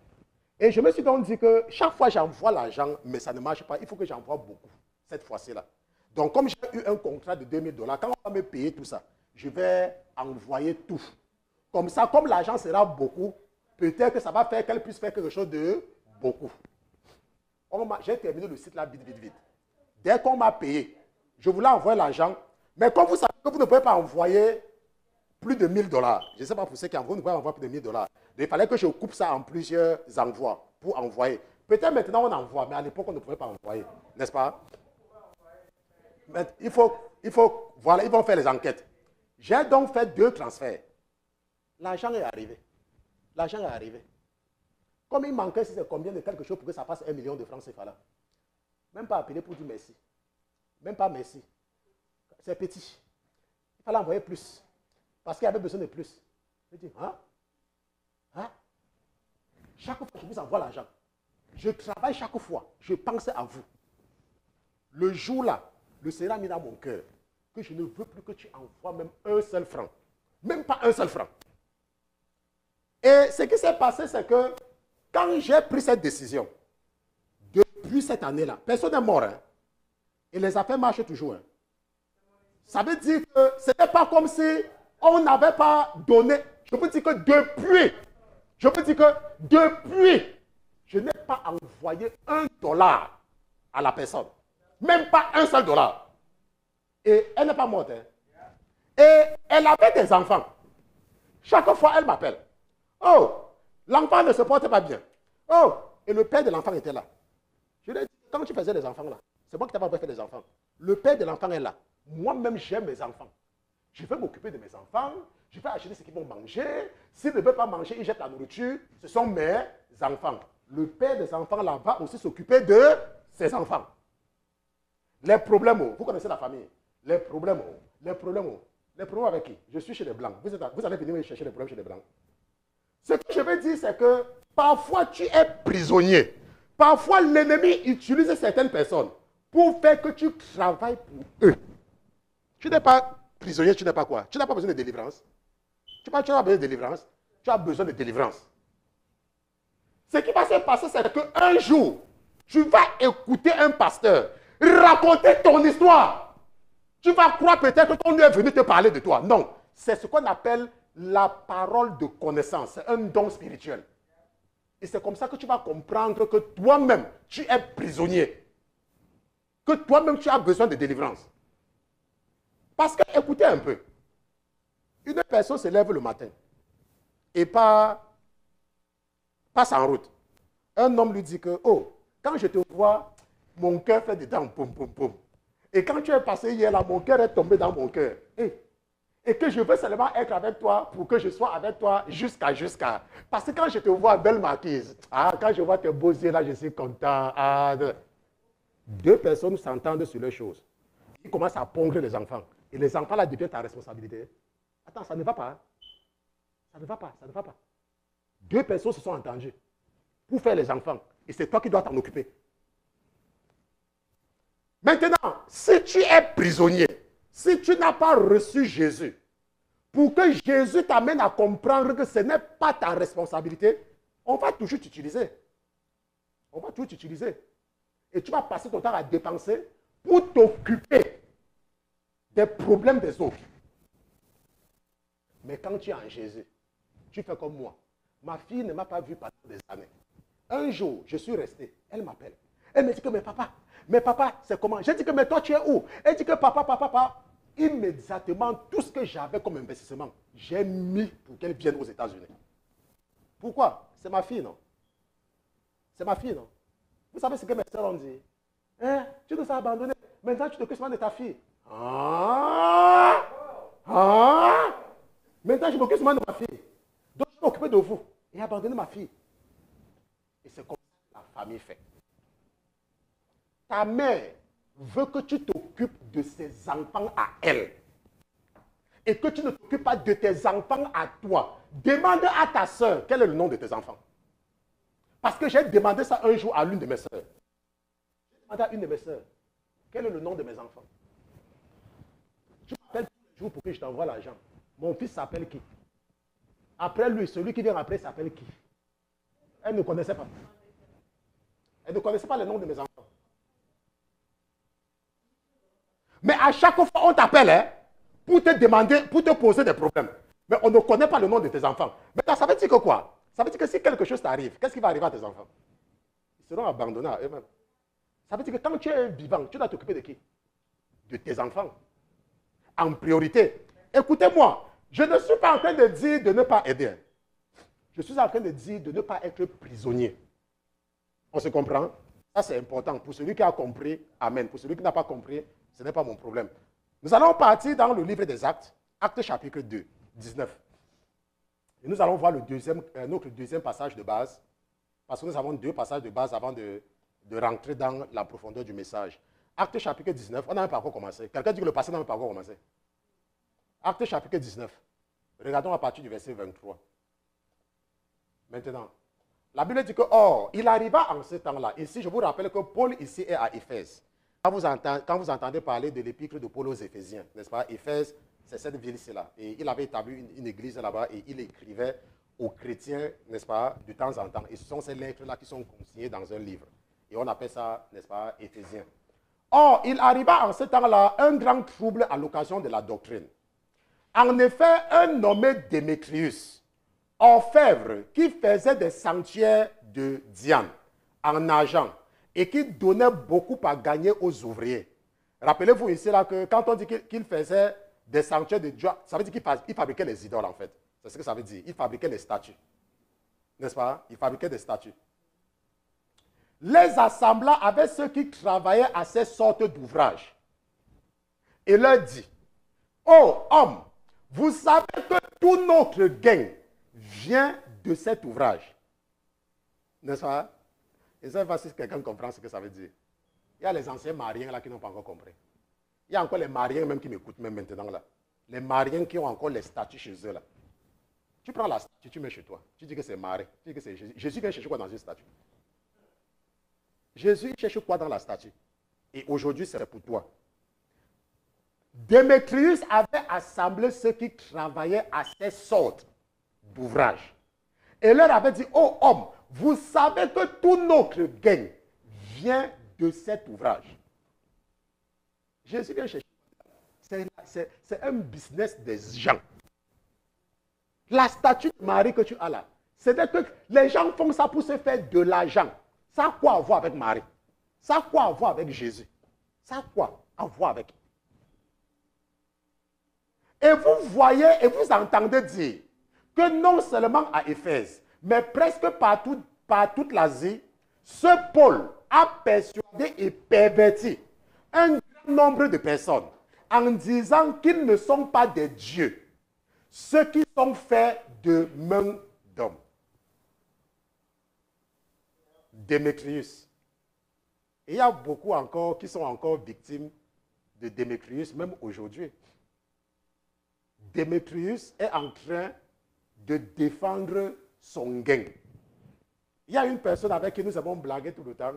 [SPEAKER 1] Et je me suis donc dit que chaque fois j'envoie l'argent, mais ça ne marche pas, il faut que j'envoie beaucoup, cette fois-ci là. Donc comme j'ai eu un contrat de 2000 $, quand on va me payer tout ça, je vais envoyer tout. Comme ça, comme l'argent sera beaucoup, peut-être que ça va faire qu'elle puisse faire quelque chose de beaucoup. J'ai terminé le site là vite. Dès qu'on m'a payé, je voulais envoyer l'argent, mais comme vous savez que vous ne pouvez pas envoyer plus de 1000 $, je ne sais pas pour ceux qui envoient, vous ne pouvez pas envoyer plus de 1000 $. Il fallait que je coupe ça en plusieurs envois pour envoyer. Peut-être maintenant on envoie, mais à l'époque on ne pouvait pas envoyer, n'est-ce pas? Mais voilà, ils vont faire les enquêtes. J'ai donc fait 2 transferts. L'argent est arrivé. L'argent est arrivé. Comme il manquait, si c'est combien de quelque chose pour que ça passe 1 million de francs CFA. Même pas appeler pour dire merci. Même pas merci. C'est petit. Il fallait envoyer plus. Parce qu'il y avait besoin de plus. Je dis, hein? Chaque fois que je vous envoie l'argent, je travaille chaque fois, je pense à vous. Le jour-là, le Seigneur a mis dans mon cœur que je ne veux plus que tu envoies même un seul franc. Même pas un seul franc. Et ce qui s'est passé, c'est que quand j'ai pris cette décision, depuis cette année-là, personne n'est mort. Hein, et les affaires marchent toujours. Hein. Ça veut dire que ce n'était pas comme si on n'avait pas donné. Je peux dire que depuis, je n'ai pas envoyé $1 à la personne. Même pas un seul $. Et elle n'est pas morte. Hein. Et elle avait des enfants. Chaque fois, elle m'appelle. Oh, l'enfant ne se porte pas bien. Oh, et le père de l'enfant était là. Je lui ai dit, quand tu faisais les enfants là, c'est moi qui t'avais fait des enfants. Le père de l'enfant est là. Moi-même, j'aime mes enfants. Je veux m'occuper de mes enfants. Je vais acheter ce qu'ils vont manger. S'ils ne veulent pas manger, ils jettent la nourriture. Ce sont mes enfants. Le père des enfants là va aussi s'occuper de ses enfants. Les problèmes, vous connaissez la famille. Les problèmes avec qui? Je suis chez les Blancs. Vous allez venir chercher les problèmes chez les Blancs. Ce que je veux dire, c'est que parfois tu es prisonnier. Parfois l'ennemi utilise certaines personnes pour faire que tu travailles pour eux. Tu n'es pas prisonnier, tu n'es pas quoi? Tu n'as pas besoin de délivrance. Tu n'as pas besoin de délivrance. Tu as besoin de délivrance. Ce qui va se passer, c'est qu'un jour, tu vas écouter un pasteur raconter ton histoire. Tu vas croire peut-être que ton Dieu est venu te parler de toi. Non, c'est ce qu'on appelle la parole de connaissance. C'est un don spirituel. Et c'est comme ça que tu vas comprendre que toi-même, tu es prisonnier. Que toi-même, tu as besoin de délivrance. Parce que, écoutez un peu, une personne se lève le matin et passe en route. Un homme lui dit que, oh, quand je te vois, mon cœur fait des dents, poum, poum, poum. Et quand tu es passé hier, là, mon cœur est tombé dans mon cœur. Et que je veux seulement être avec toi pour que je sois avec toi jusqu'à. Parce que quand je te vois, belle marquise, quand je vois tes beaux yeux, là, je suis content. Deux personnes s'entendent sur les choses. Ils commencent à pondre les enfants. Et les enfants, là, deviennent ta responsabilité. Attends, ça ne va pas. Ça ne va pas. Deux personnes se sont entendues pour faire les enfants. Et c'est toi qui dois t'en occuper. Maintenant, si tu es prisonnier, si tu n'as pas reçu Jésus, pour que Jésus t'amène à comprendre que ce n'est pas ta responsabilité, on va toujours t'utiliser. Et tu vas passer ton temps à dépenser pour t'occuper des problèmes des autres. Mais quand tu es en Jésus, tu fais comme moi. Ma fille ne m'a pas vu pendant des années. Un jour, je suis resté. Elle m'appelle. Elle me dit que, mais papa, c'est comment? J'ai dit que, mais toi, tu es où? Elle dit que, papa. Immédiatement, tout ce que j'avais comme investissement, j'ai mis pour qu'elle vienne aux États-Unis. Pourquoi? C'est ma fille, non? Vous savez ce que mes soeurs ont dit? Tu nous as abandonnés. Maintenant, tu te occupes seulement de ta fille. Maintenant, je m'occupe seulement de ma fille. Donc, je vais m'occuper de vous et abandonner ma fille. Et c'est comme ça que la famille fait. Ta mère veut que tu t'occupes de ses enfants à elle. Et que tu ne t'occupes pas de tes enfants à toi. Demande à ta soeur quel est le nom de tes enfants. Parce que j'ai demandé ça un jour à l'une de mes soeurs. J'ai demandé à une de mes soeurs, quel est le nom de mes enfants? Tu m'appelles tous les jours pour que je t'envoie l'argent. Mon fils s'appelle qui? Après lui, celui qui vient après s'appelle qui? Elle ne connaissait pas. Elle ne connaissait pas le nom de mes enfants. Mais à chaque fois, on t'appelle pour te demander, pour te poser des problèmes. Mais on ne connaît pas le nom de tes enfants. Mais ça veut dire que quoi? Ça veut dire que si quelque chose t'arrive, qu'est-ce qui va arriver à tes enfants? Ils seront abandonnés à eux-mêmes. Ça veut dire que quand tu es vivant, tu dois t'occuper de qui? De tes enfants. En priorité. Écoutez-moi, je ne suis pas en train de dire de ne pas aider. Je suis en train de dire de ne pas être prisonnier. On se comprend? Ça, c'est important. Pour celui qui a compris, amen. Pour celui qui n'a pas compris, ce n'est pas mon problème. Nous allons partir dans le livre des Actes, Actes chapitre 2, 19. Et nous allons voir notre deuxième passage de base, parce que nous avons deux passages de base avant de rentrer dans la profondeur du message. Actes chapitre 19, on n'a même pas encore commencé. Quelqu'un dit que le passage n'a même pas encore commencé. Actes chapitre 19. Regardons à partir du verset 23. Maintenant, la Bible dit que, or, il arriva en ce temps-là. Ici, je vous rappelle que Paul ici est à Éphèse. Quand vous entendez parler de l'épître de Paul aux Éphésiens, n'est-ce pas? Éphèse, c'est cette ville-là. Et il avait établi une église là-bas et il écrivait aux chrétiens, n'est-ce pas, de temps en temps. Et ce sont ces lettres-là qui sont consignées dans un livre. Et on appelle ça, n'est-ce pas, Éphésiens. Or, il arriva en ce temps-là un grand trouble à l'occasion de la doctrine. En effet, un nommé Démétrius, orfèvre, qui faisait des sanctuaires de Diane en argent et qui donnait beaucoup à gagner aux ouvriers. Rappelez-vous ici là que quand on dit qu'il faisait des sanctuaires de Dieu, ça veut dire qu'il fabriquait les idoles en fait. C'est ce que ça veut dire. Il fabriquait les statues. N'est-ce pas? Il fabriquait des statues. Les assembla avec ceux qui travaillaient à ces sortes d'ouvrages. Et leur dit, ô homme, Vous savez que tout notre gain vient de cet ouvrage. N'est-ce pas? Et ça va si quelqu'un comprend ce que ça veut dire. Il y a les anciens mariés là qui n'ont pas encore compris. Il y a encore les mariés même qui m'écoutent même maintenant là. Les mariés qui ont encore les statues chez eux là. Tu prends la statue, tu mets chez toi. Tu dis que c'est Marie. Tu dis que c'est Jésus. Jésus vient chercher quoi dans une statue? Jésus cherche quoi dans la statue? Et aujourd'hui, c'est pour toi. Démétrius avait assemblé ceux qui travaillaient à ces sortes d'ouvrages. Et leur avait dit, oh homme, vous savez que tout notre gain vient de cet ouvrage. Jésus vient chercher. C'est un business des gens. La statue de Marie que tu as là, c'est-à-dire que les gens font ça pour se faire de l'argent. Ça a quoi à voir avec Marie? Ça a quoi à voir avec Jésus? Ça a quoi à voir avec? Et vous voyez et vous entendez dire que non seulement à Éphèse, mais presque partout, par toute l'Asie, ce Paul a persuadé et perverti un grand nombre de personnes en disant qu'ils ne sont pas des dieux, ceux qui sont faits de mains d'hommes. Démétrius. Et il y a beaucoup encore qui sont encore victimes de Démétrius, même aujourd'hui. Démétrius est en train de défendre son gain. Il y a une personne avec qui nous avons blagué tout le temps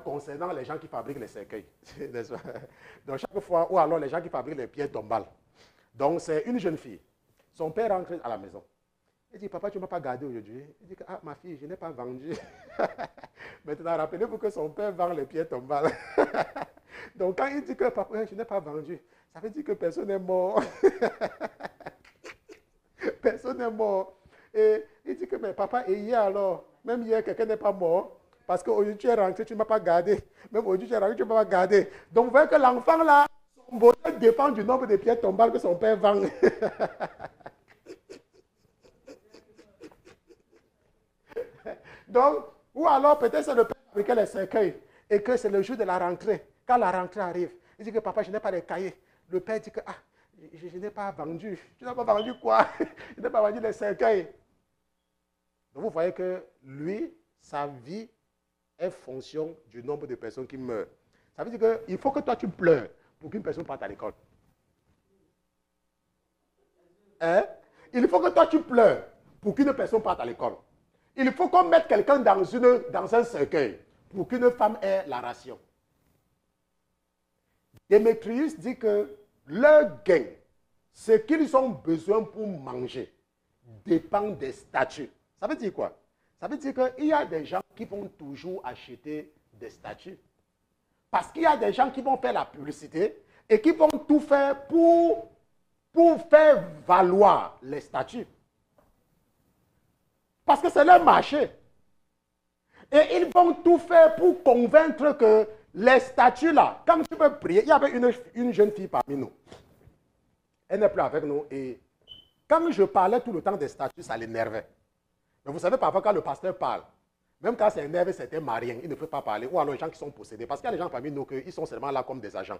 [SPEAKER 1] concernant les gens qui fabriquent les cercueils. Donc chaque fois, ou alors les gens qui fabriquent les pierres tombales. Donc c'est une jeune fille. Son père rentre à la maison. Il dit, papa, tu ne m'as pas gardé aujourd'hui. Il dit, ah, ma fille, je n'ai pas vendu. Maintenant, rappelez-vous que son père vend les pierres tombales. Donc quand il dit que papa, je n'ai pas vendu, ça veut dire que personne n'est mort. Personne n'est mort. Et il dit que, mais papa, et hier alors, même hier, quelqu'un n'est pas mort. Parce qu'aujourd'hui, tu es rentré, tu ne m'as pas gardé. Même aujourd'hui, tu es rentré, tu ne m'as pas gardé. Donc, vous voyez que l'enfant, là, son bonheur dépend du nombre de pierres tombales que son père vend. Donc, ou alors, peut-être c'est le père qui fabriquait les cercueils. Et que c'est le jour de la rentrée. Quand la rentrée arrive, il dit que papa, je n'ai pas les cahiers. Le père dit que, ah, je n'ai pas vendu. Tu n'as pas vendu quoi? Je n'ai pas vendu les cercueils. Donc vous voyez que lui, sa vie est fonction du nombre de personnes qui meurent. Ça veut dire qu'il faut que toi tu pleures pour qu'une personne parte à l'école. Hein? Il faut que toi tu pleures pour qu'une personne parte à l'école. Il faut qu'on mette quelqu'un dans un cercueil pour qu'une femme ait la ration. Démétrius dit que leur gain, ce qu'ils ont besoin pour manger, dépend des statuts. Ça veut dire quoi? Ça veut dire qu'il y a des gens qui vont toujours acheter des statuts. Parce qu'il y a des gens qui vont faire la publicité et qui vont tout faire pour faire valoir les statuts. Parce que c'est leur marché. Et ils vont tout faire pour convaincre que les statues là, quand tu peux prier, il y avait une jeune fille parmi nous. Elle n'est plus avec nous. Et quand je parlais tout le temps des statues, ça l'énervait. Mais vous savez, parfois quand le pasteur parle, même quand c'est énervé, c'était marien, il ne peut pas parler. Ou alors les gens qui sont possédés. Parce qu'il y a des gens parmi nous qui sont seulement là comme des agents.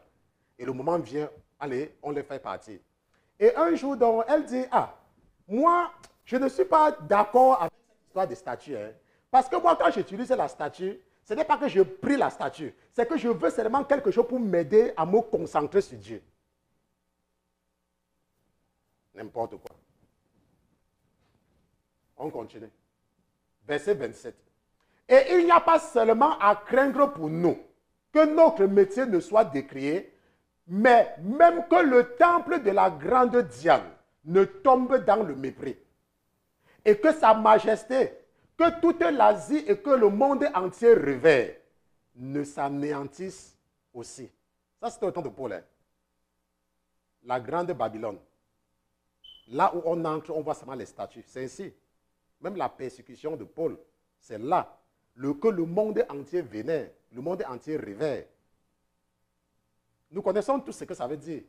[SPEAKER 1] Et le moment vient, allez, on les fait partir. Et un jour, donc, elle dit, ah, moi, je ne suis pas d'accord avec cette histoire des statues. Hein. Parce que moi, quand j'utilise la statue, ce n'est pas que je prie la statue. C'est que je veux seulement quelque chose pour m'aider à me concentrer sur Dieu. N'importe quoi. On continue. Verset 27. Et il n'y a pas seulement à craindre pour nous que notre métier ne soit décrié, mais même que le temple de la grande Diane ne tombe dans le mépris. Et que sa majesté, que toute l'Asie et que le monde entier révère, ne s'anéantissent aussi. Ça, c'était au temps de Paul. Hein? La grande Babylone. Là où on entre, on voit seulement les statues. C'est ici. Même la persécution de Paul, c'est là que le monde entier vénère, le monde entier révère. Nous connaissons tous ce que ça veut dire.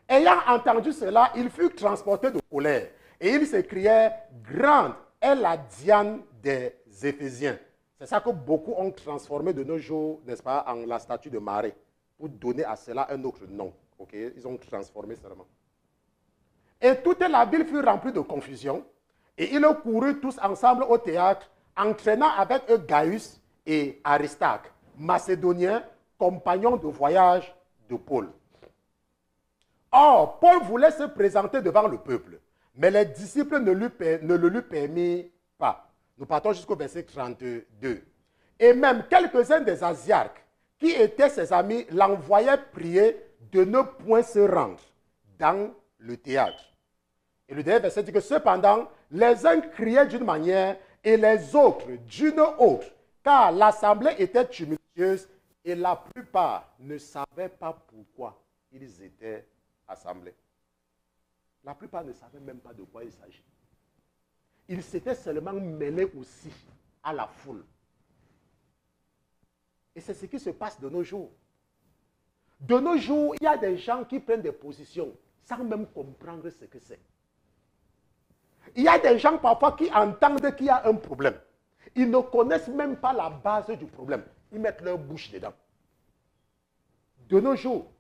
[SPEAKER 1] Ayant entendu cela, il fut transporté de colère. Et il s'écriait, grande est la Diane des Éphésiens. C'est ça que beaucoup ont transformé de nos jours, n'est-ce pas, en la statue de Marie, pour donner à cela un autre nom. Okay? Ils ont transformé seulement. Et toute la ville fut remplie de confusion. Et ils coururent tous ensemble au théâtre, entraînant avec eux Gaius et Aristarque, macédoniens, compagnons de voyage de Paul. Or, Paul voulait se présenter devant le peuple, mais les disciples ne le lui permirent pas. Nous partons jusqu'au verset 32. Et même quelques-uns des Asiarques, qui étaient ses amis, l'envoyaient prier de ne point se rendre dans le théâtre. Et le dernier verset dit que cependant, les uns criaient d'une manière et les autres d'une autre, car l'assemblée était tumultueuse et la plupart ne savaient pas pourquoi ils étaient assemblés. La plupart ne savaient même pas de quoi il s'agit. Ils s'étaient seulement mêlés aussi à la foule. Et c'est ce qui se passe de nos jours. De nos jours, il y a des gens qui prennent des positions sans même comprendre ce que c'est. Il y a des gens parfois qui entendent qu'il y a un problème. Ils ne connaissent même pas la base du problème. Ils mettent leur bouche dedans. De nos jours,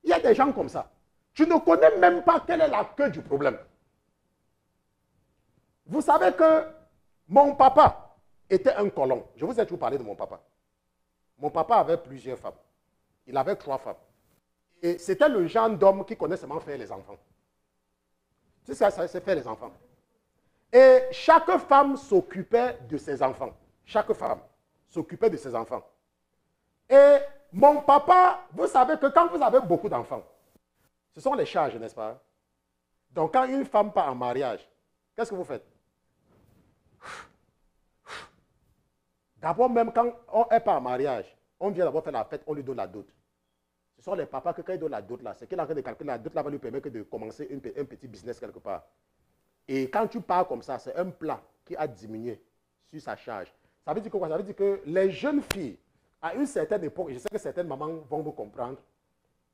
[SPEAKER 1] il y a des gens comme ça. Tu ne connais même pas quelle est la queue du problème. Vous savez que mon papa était un colon. Je vous ai toujours parlé de mon papa. Mon papa avait plusieurs femmes. Il avait 3 femmes. Et c'était le genre d'homme qui connaît seulement faire les enfants. C'est ça, c'est faire les enfants. Et chaque femme s'occupait de ses enfants. Chaque femme s'occupait de ses enfants. Et mon papa, vous savez que quand vous avez beaucoup d'enfants, ce sont les charges, n'est-ce pas? Donc quand une femme part en mariage, qu'est-ce que vous faites? D'abord, même quand elle part en mariage, on vient d'abord faire la fête, on lui donne la dot. Ce sont les papas que quand ils donnent la dot là, c'est qu'il est en train de calculer la dot là va lui permettre de commencer un petit business quelque part. Et quand tu pars comme ça, c'est un plan qui a diminué sur sa charge. Ça veut dire quoi? Ça veut dire que les jeunes filles, à une certaine époque, et je sais que certaines mamans vont vous comprendre,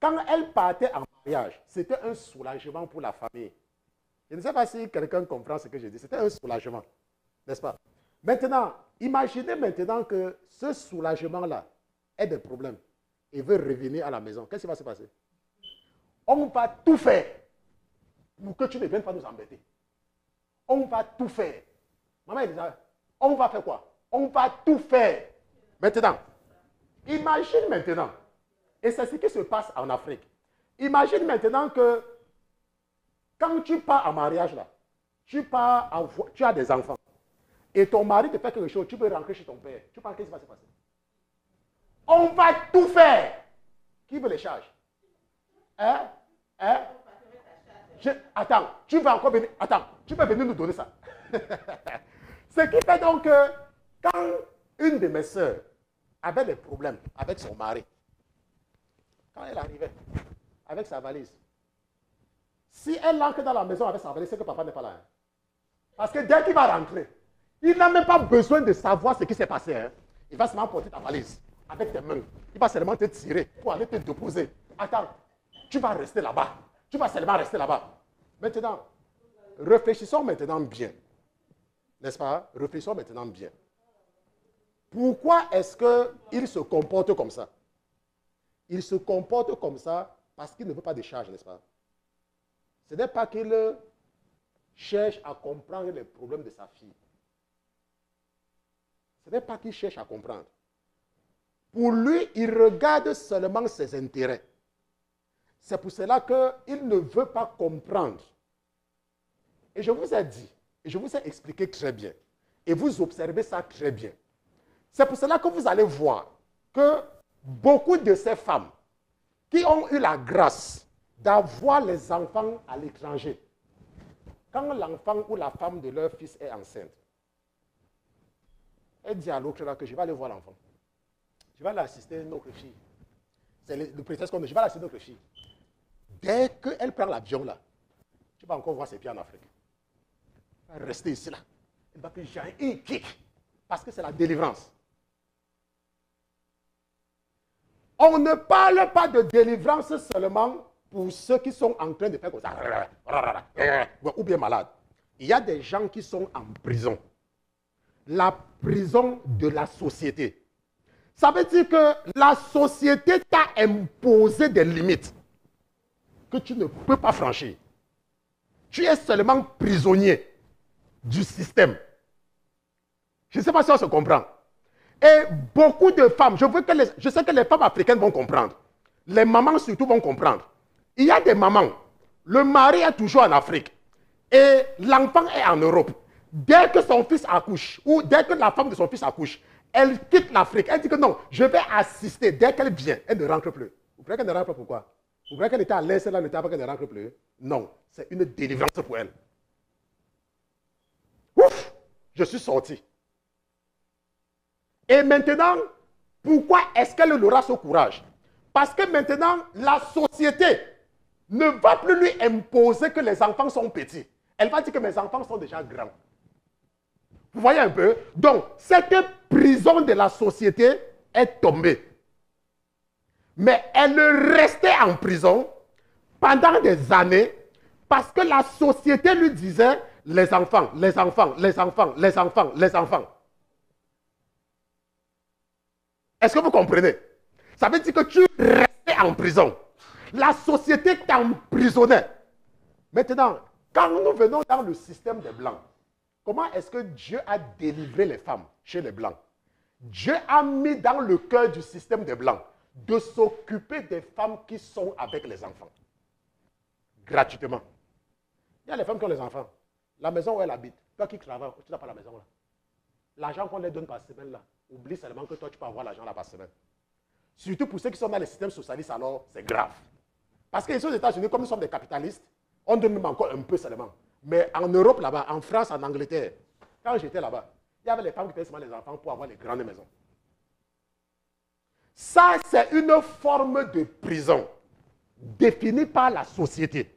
[SPEAKER 1] quand elles partaient en mariage, c'était un soulagement pour la famille. Je ne sais pas si quelqu'un comprend ce que je dis. C'était un soulagement, n'est-ce pas? Maintenant, imaginez maintenant que ce soulagement-là ait des problèmes et veut revenir à la maison. Qu'est-ce qui va se passer? On va tout faire pour que tu ne viennes pas nous embêter. On va tout faire. Maman, elle dit, on va faire quoi? On va tout faire. Maintenant, imagine maintenant, et c'est ce qui se passe en Afrique. Imagine maintenant que quand tu pars en mariage, là, tu as des enfants, et ton mari te fait quelque chose, tu peux rentrer chez ton père. Tu penses qu'est-ce qui va se passer? On va tout faire. Qui veut les charges? Hein? Attends, tu vas encore venir. Attends, tu peux venir nous donner ça. Ce qui fait donc que quand une de mes soeurs avait des problèmes avec son mari, quand elle arrivait avec sa valise, si elle entre dans la maison avec sa valise, c'est que papa n'est pas là. Hein. Parce que dès qu'il va rentrer, il n'a même pas besoin de savoir ce qui s'est passé. Hein. Il va seulement porter ta valise avec tes mains. Il va seulement te tirer pour aller te déposer. Attends, tu vas rester là-bas. Tu vas seulement rester là-bas. Maintenant, réfléchissons maintenant bien. N'est-ce pas? Réfléchissons maintenant bien. Pourquoi est-ce qu'il se comporte comme ça? Il se comporte comme ça parce qu'il ne veut pas de charge, n'est-ce pas? Ce n'est pas qu'il cherche à comprendre les problèmes de sa fille. Ce n'est pas qu'il cherche à comprendre. Pour lui, il regarde seulement ses intérêts. C'est pour cela qu'il ne veut pas comprendre. Et je vous ai dit, et je vous ai expliqué très bien, et vous observez ça très bien. C'est pour cela que vous allez voir que beaucoup de ces femmes qui ont eu la grâce d'avoir les enfants à l'étranger, quand l'enfant ou la femme de leur fils est enceinte, elle dit à l'autre là que je vais aller voir l'enfant. Je vais aller assister une autre fille. C'est le prétexte qu'on dit, je vais aller assister une autre fille. Dès qu'elle prend l'avion là, tu vas encore voir ses pieds en Afrique. Elle va rester ici là. Elle va plus jamais un kick. Parce que c'est la délivrance. On ne parle pas de délivrance seulement pour ceux qui sont en train de faire comme ça. Ou bien malades. Il y a des gens qui sont en prison. La prison de la société. Ça veut dire que la société t'a imposé des limites. que tu ne peux pas franchir. Tu es seulement prisonnier du système. Je ne sais pas si on se comprend. Et beaucoup de femmes, je sais que les femmes africaines vont comprendre. Les mamans surtout vont comprendre. Il y a des mamans, le mari est toujours en Afrique et l'enfant est en Europe. Dès que son fils accouche, ou dès que la femme de son fils accouche, elle quitte l'Afrique. Elle dit que non, je vais assister. Dès qu'elle vient, elle ne rentre plus. Vous croyez qu'elle ne rentre pas pourquoi? Vous croyez qu'elle était à l'aise là, qu'elle ne rentre plus? Non, c'est une délivrance pour elle. Ouf, je suis sorti. Et maintenant, pourquoi est-ce qu'elle aura ce courage? Parce que maintenant, la société ne va plus lui imposer que les enfants sont petits. Elle va dire que mes enfants sont déjà grands. Vous voyez un peu? Donc, cette prison de la société est tombée. Mais elle restait en prison pendant des années parce que la société lui disait les enfants, les enfants, les enfants, les enfants, les enfants. Est-ce que vous comprenez? Ça veut dire que tu restais en prison. La société t'emprisonnait. Maintenant, quand nous venons dans le système des Blancs, comment est-ce que Dieu a délivré les femmes chez les Blancs? Dieu a mis dans le cœur du système des Blancs de s'occuper des femmes qui sont avec les enfants. Gratuitement. Il y a les femmes qui ont les enfants. La maison où elles habitent, toi qui travailles, tu n'as pas la maison là. L'argent qu'on les donne par semaine là, oublie seulement que toi tu peux avoir l'argent là par semaine. Surtout pour ceux qui sont dans les systèmes socialistes, alors c'est grave. Parce que ici aux États-Unis, comme nous sommes des capitalistes, on donne même encore un peu seulement. Mais en Europe là-bas, en France, en Angleterre, quand j'étais là-bas, il y avait les femmes qui payaient seulement les enfants pour avoir les grandes maisons. Ça, c'est une forme de prison définie par la société.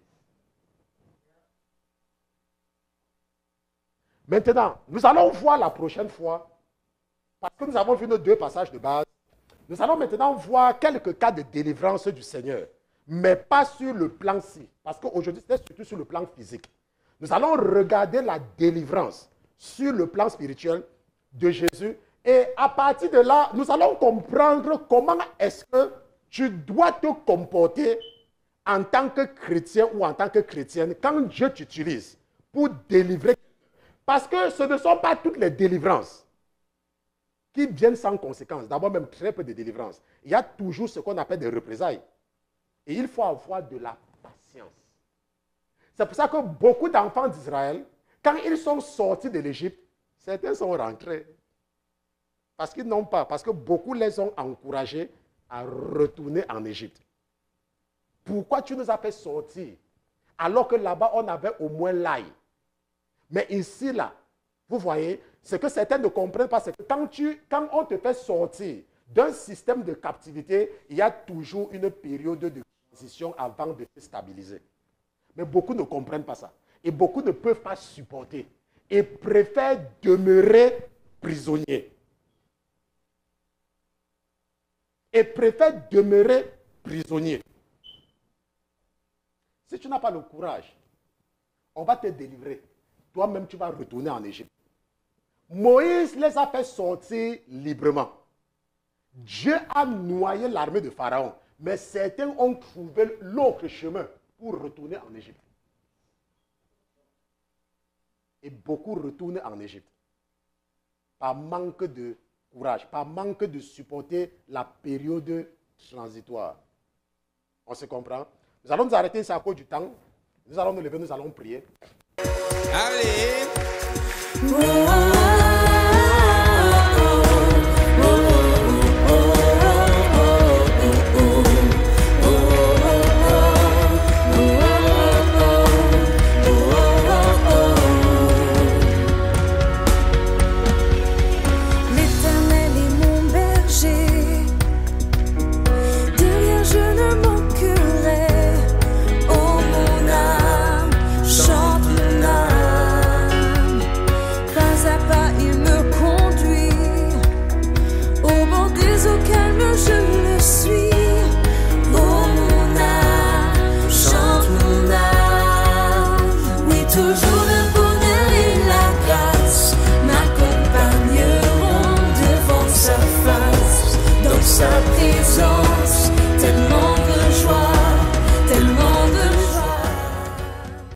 [SPEAKER 1] Maintenant, nous allons voir la prochaine fois, parce que nous avons vu nos deux passages de base, nous allons maintenant voir quelques cas de délivrance du Seigneur, mais pas sur le plan-ci, parce qu'aujourd'hui, c'est surtout sur le plan physique. Nous allons regarder la délivrance sur le plan spirituel de Jésus, et à partir de là, nous allons comprendre comment est-ce que tu dois te comporter en tant que chrétien ou en tant que chrétienne quand Dieu t'utilise pour délivrer. Parce que ce ne sont pas toutes les délivrances qui viennent sans conséquence. D'abord, même très peu de délivrances. Il y a toujours ce qu'on appelle des représailles. Et il faut avoir de la patience. C'est pour ça que beaucoup d'enfants d'Israël, quand ils sont sortis de l'Égypte, certains sont rentrés. Parce qu'ils n'ont pas, parce que beaucoup les ont encouragés à retourner en Égypte. Pourquoi tu nous as fait sortir alors que là-bas on avait au moins l'ail? Mais ici, là, vous voyez, ce que certains ne comprennent pas, c'est que quand on te fait sortir d'un système de captivité, il y a toujours une période de transition avant de se stabiliser. Mais beaucoup ne comprennent pas ça. Et beaucoup ne peuvent pas supporter. Et préfèrent demeurer prisonniers. Et préfèrent demeurer prisonniers. Si tu n'as pas le courage, on va te délivrer. Toi-même, tu vas retourner en Égypte. Moïse les a fait sortir librement. Dieu a noyé l'armée de Pharaon, mais certains ont trouvé l'autre chemin pour retourner en Égypte. Et beaucoup retournent en Égypte. Par manque de courage, par manque de supporter la période transitoire. On se comprend? Nous allons nous arrêter ici à cause du temps. Nous allons nous lever, nous allons prier. Allez!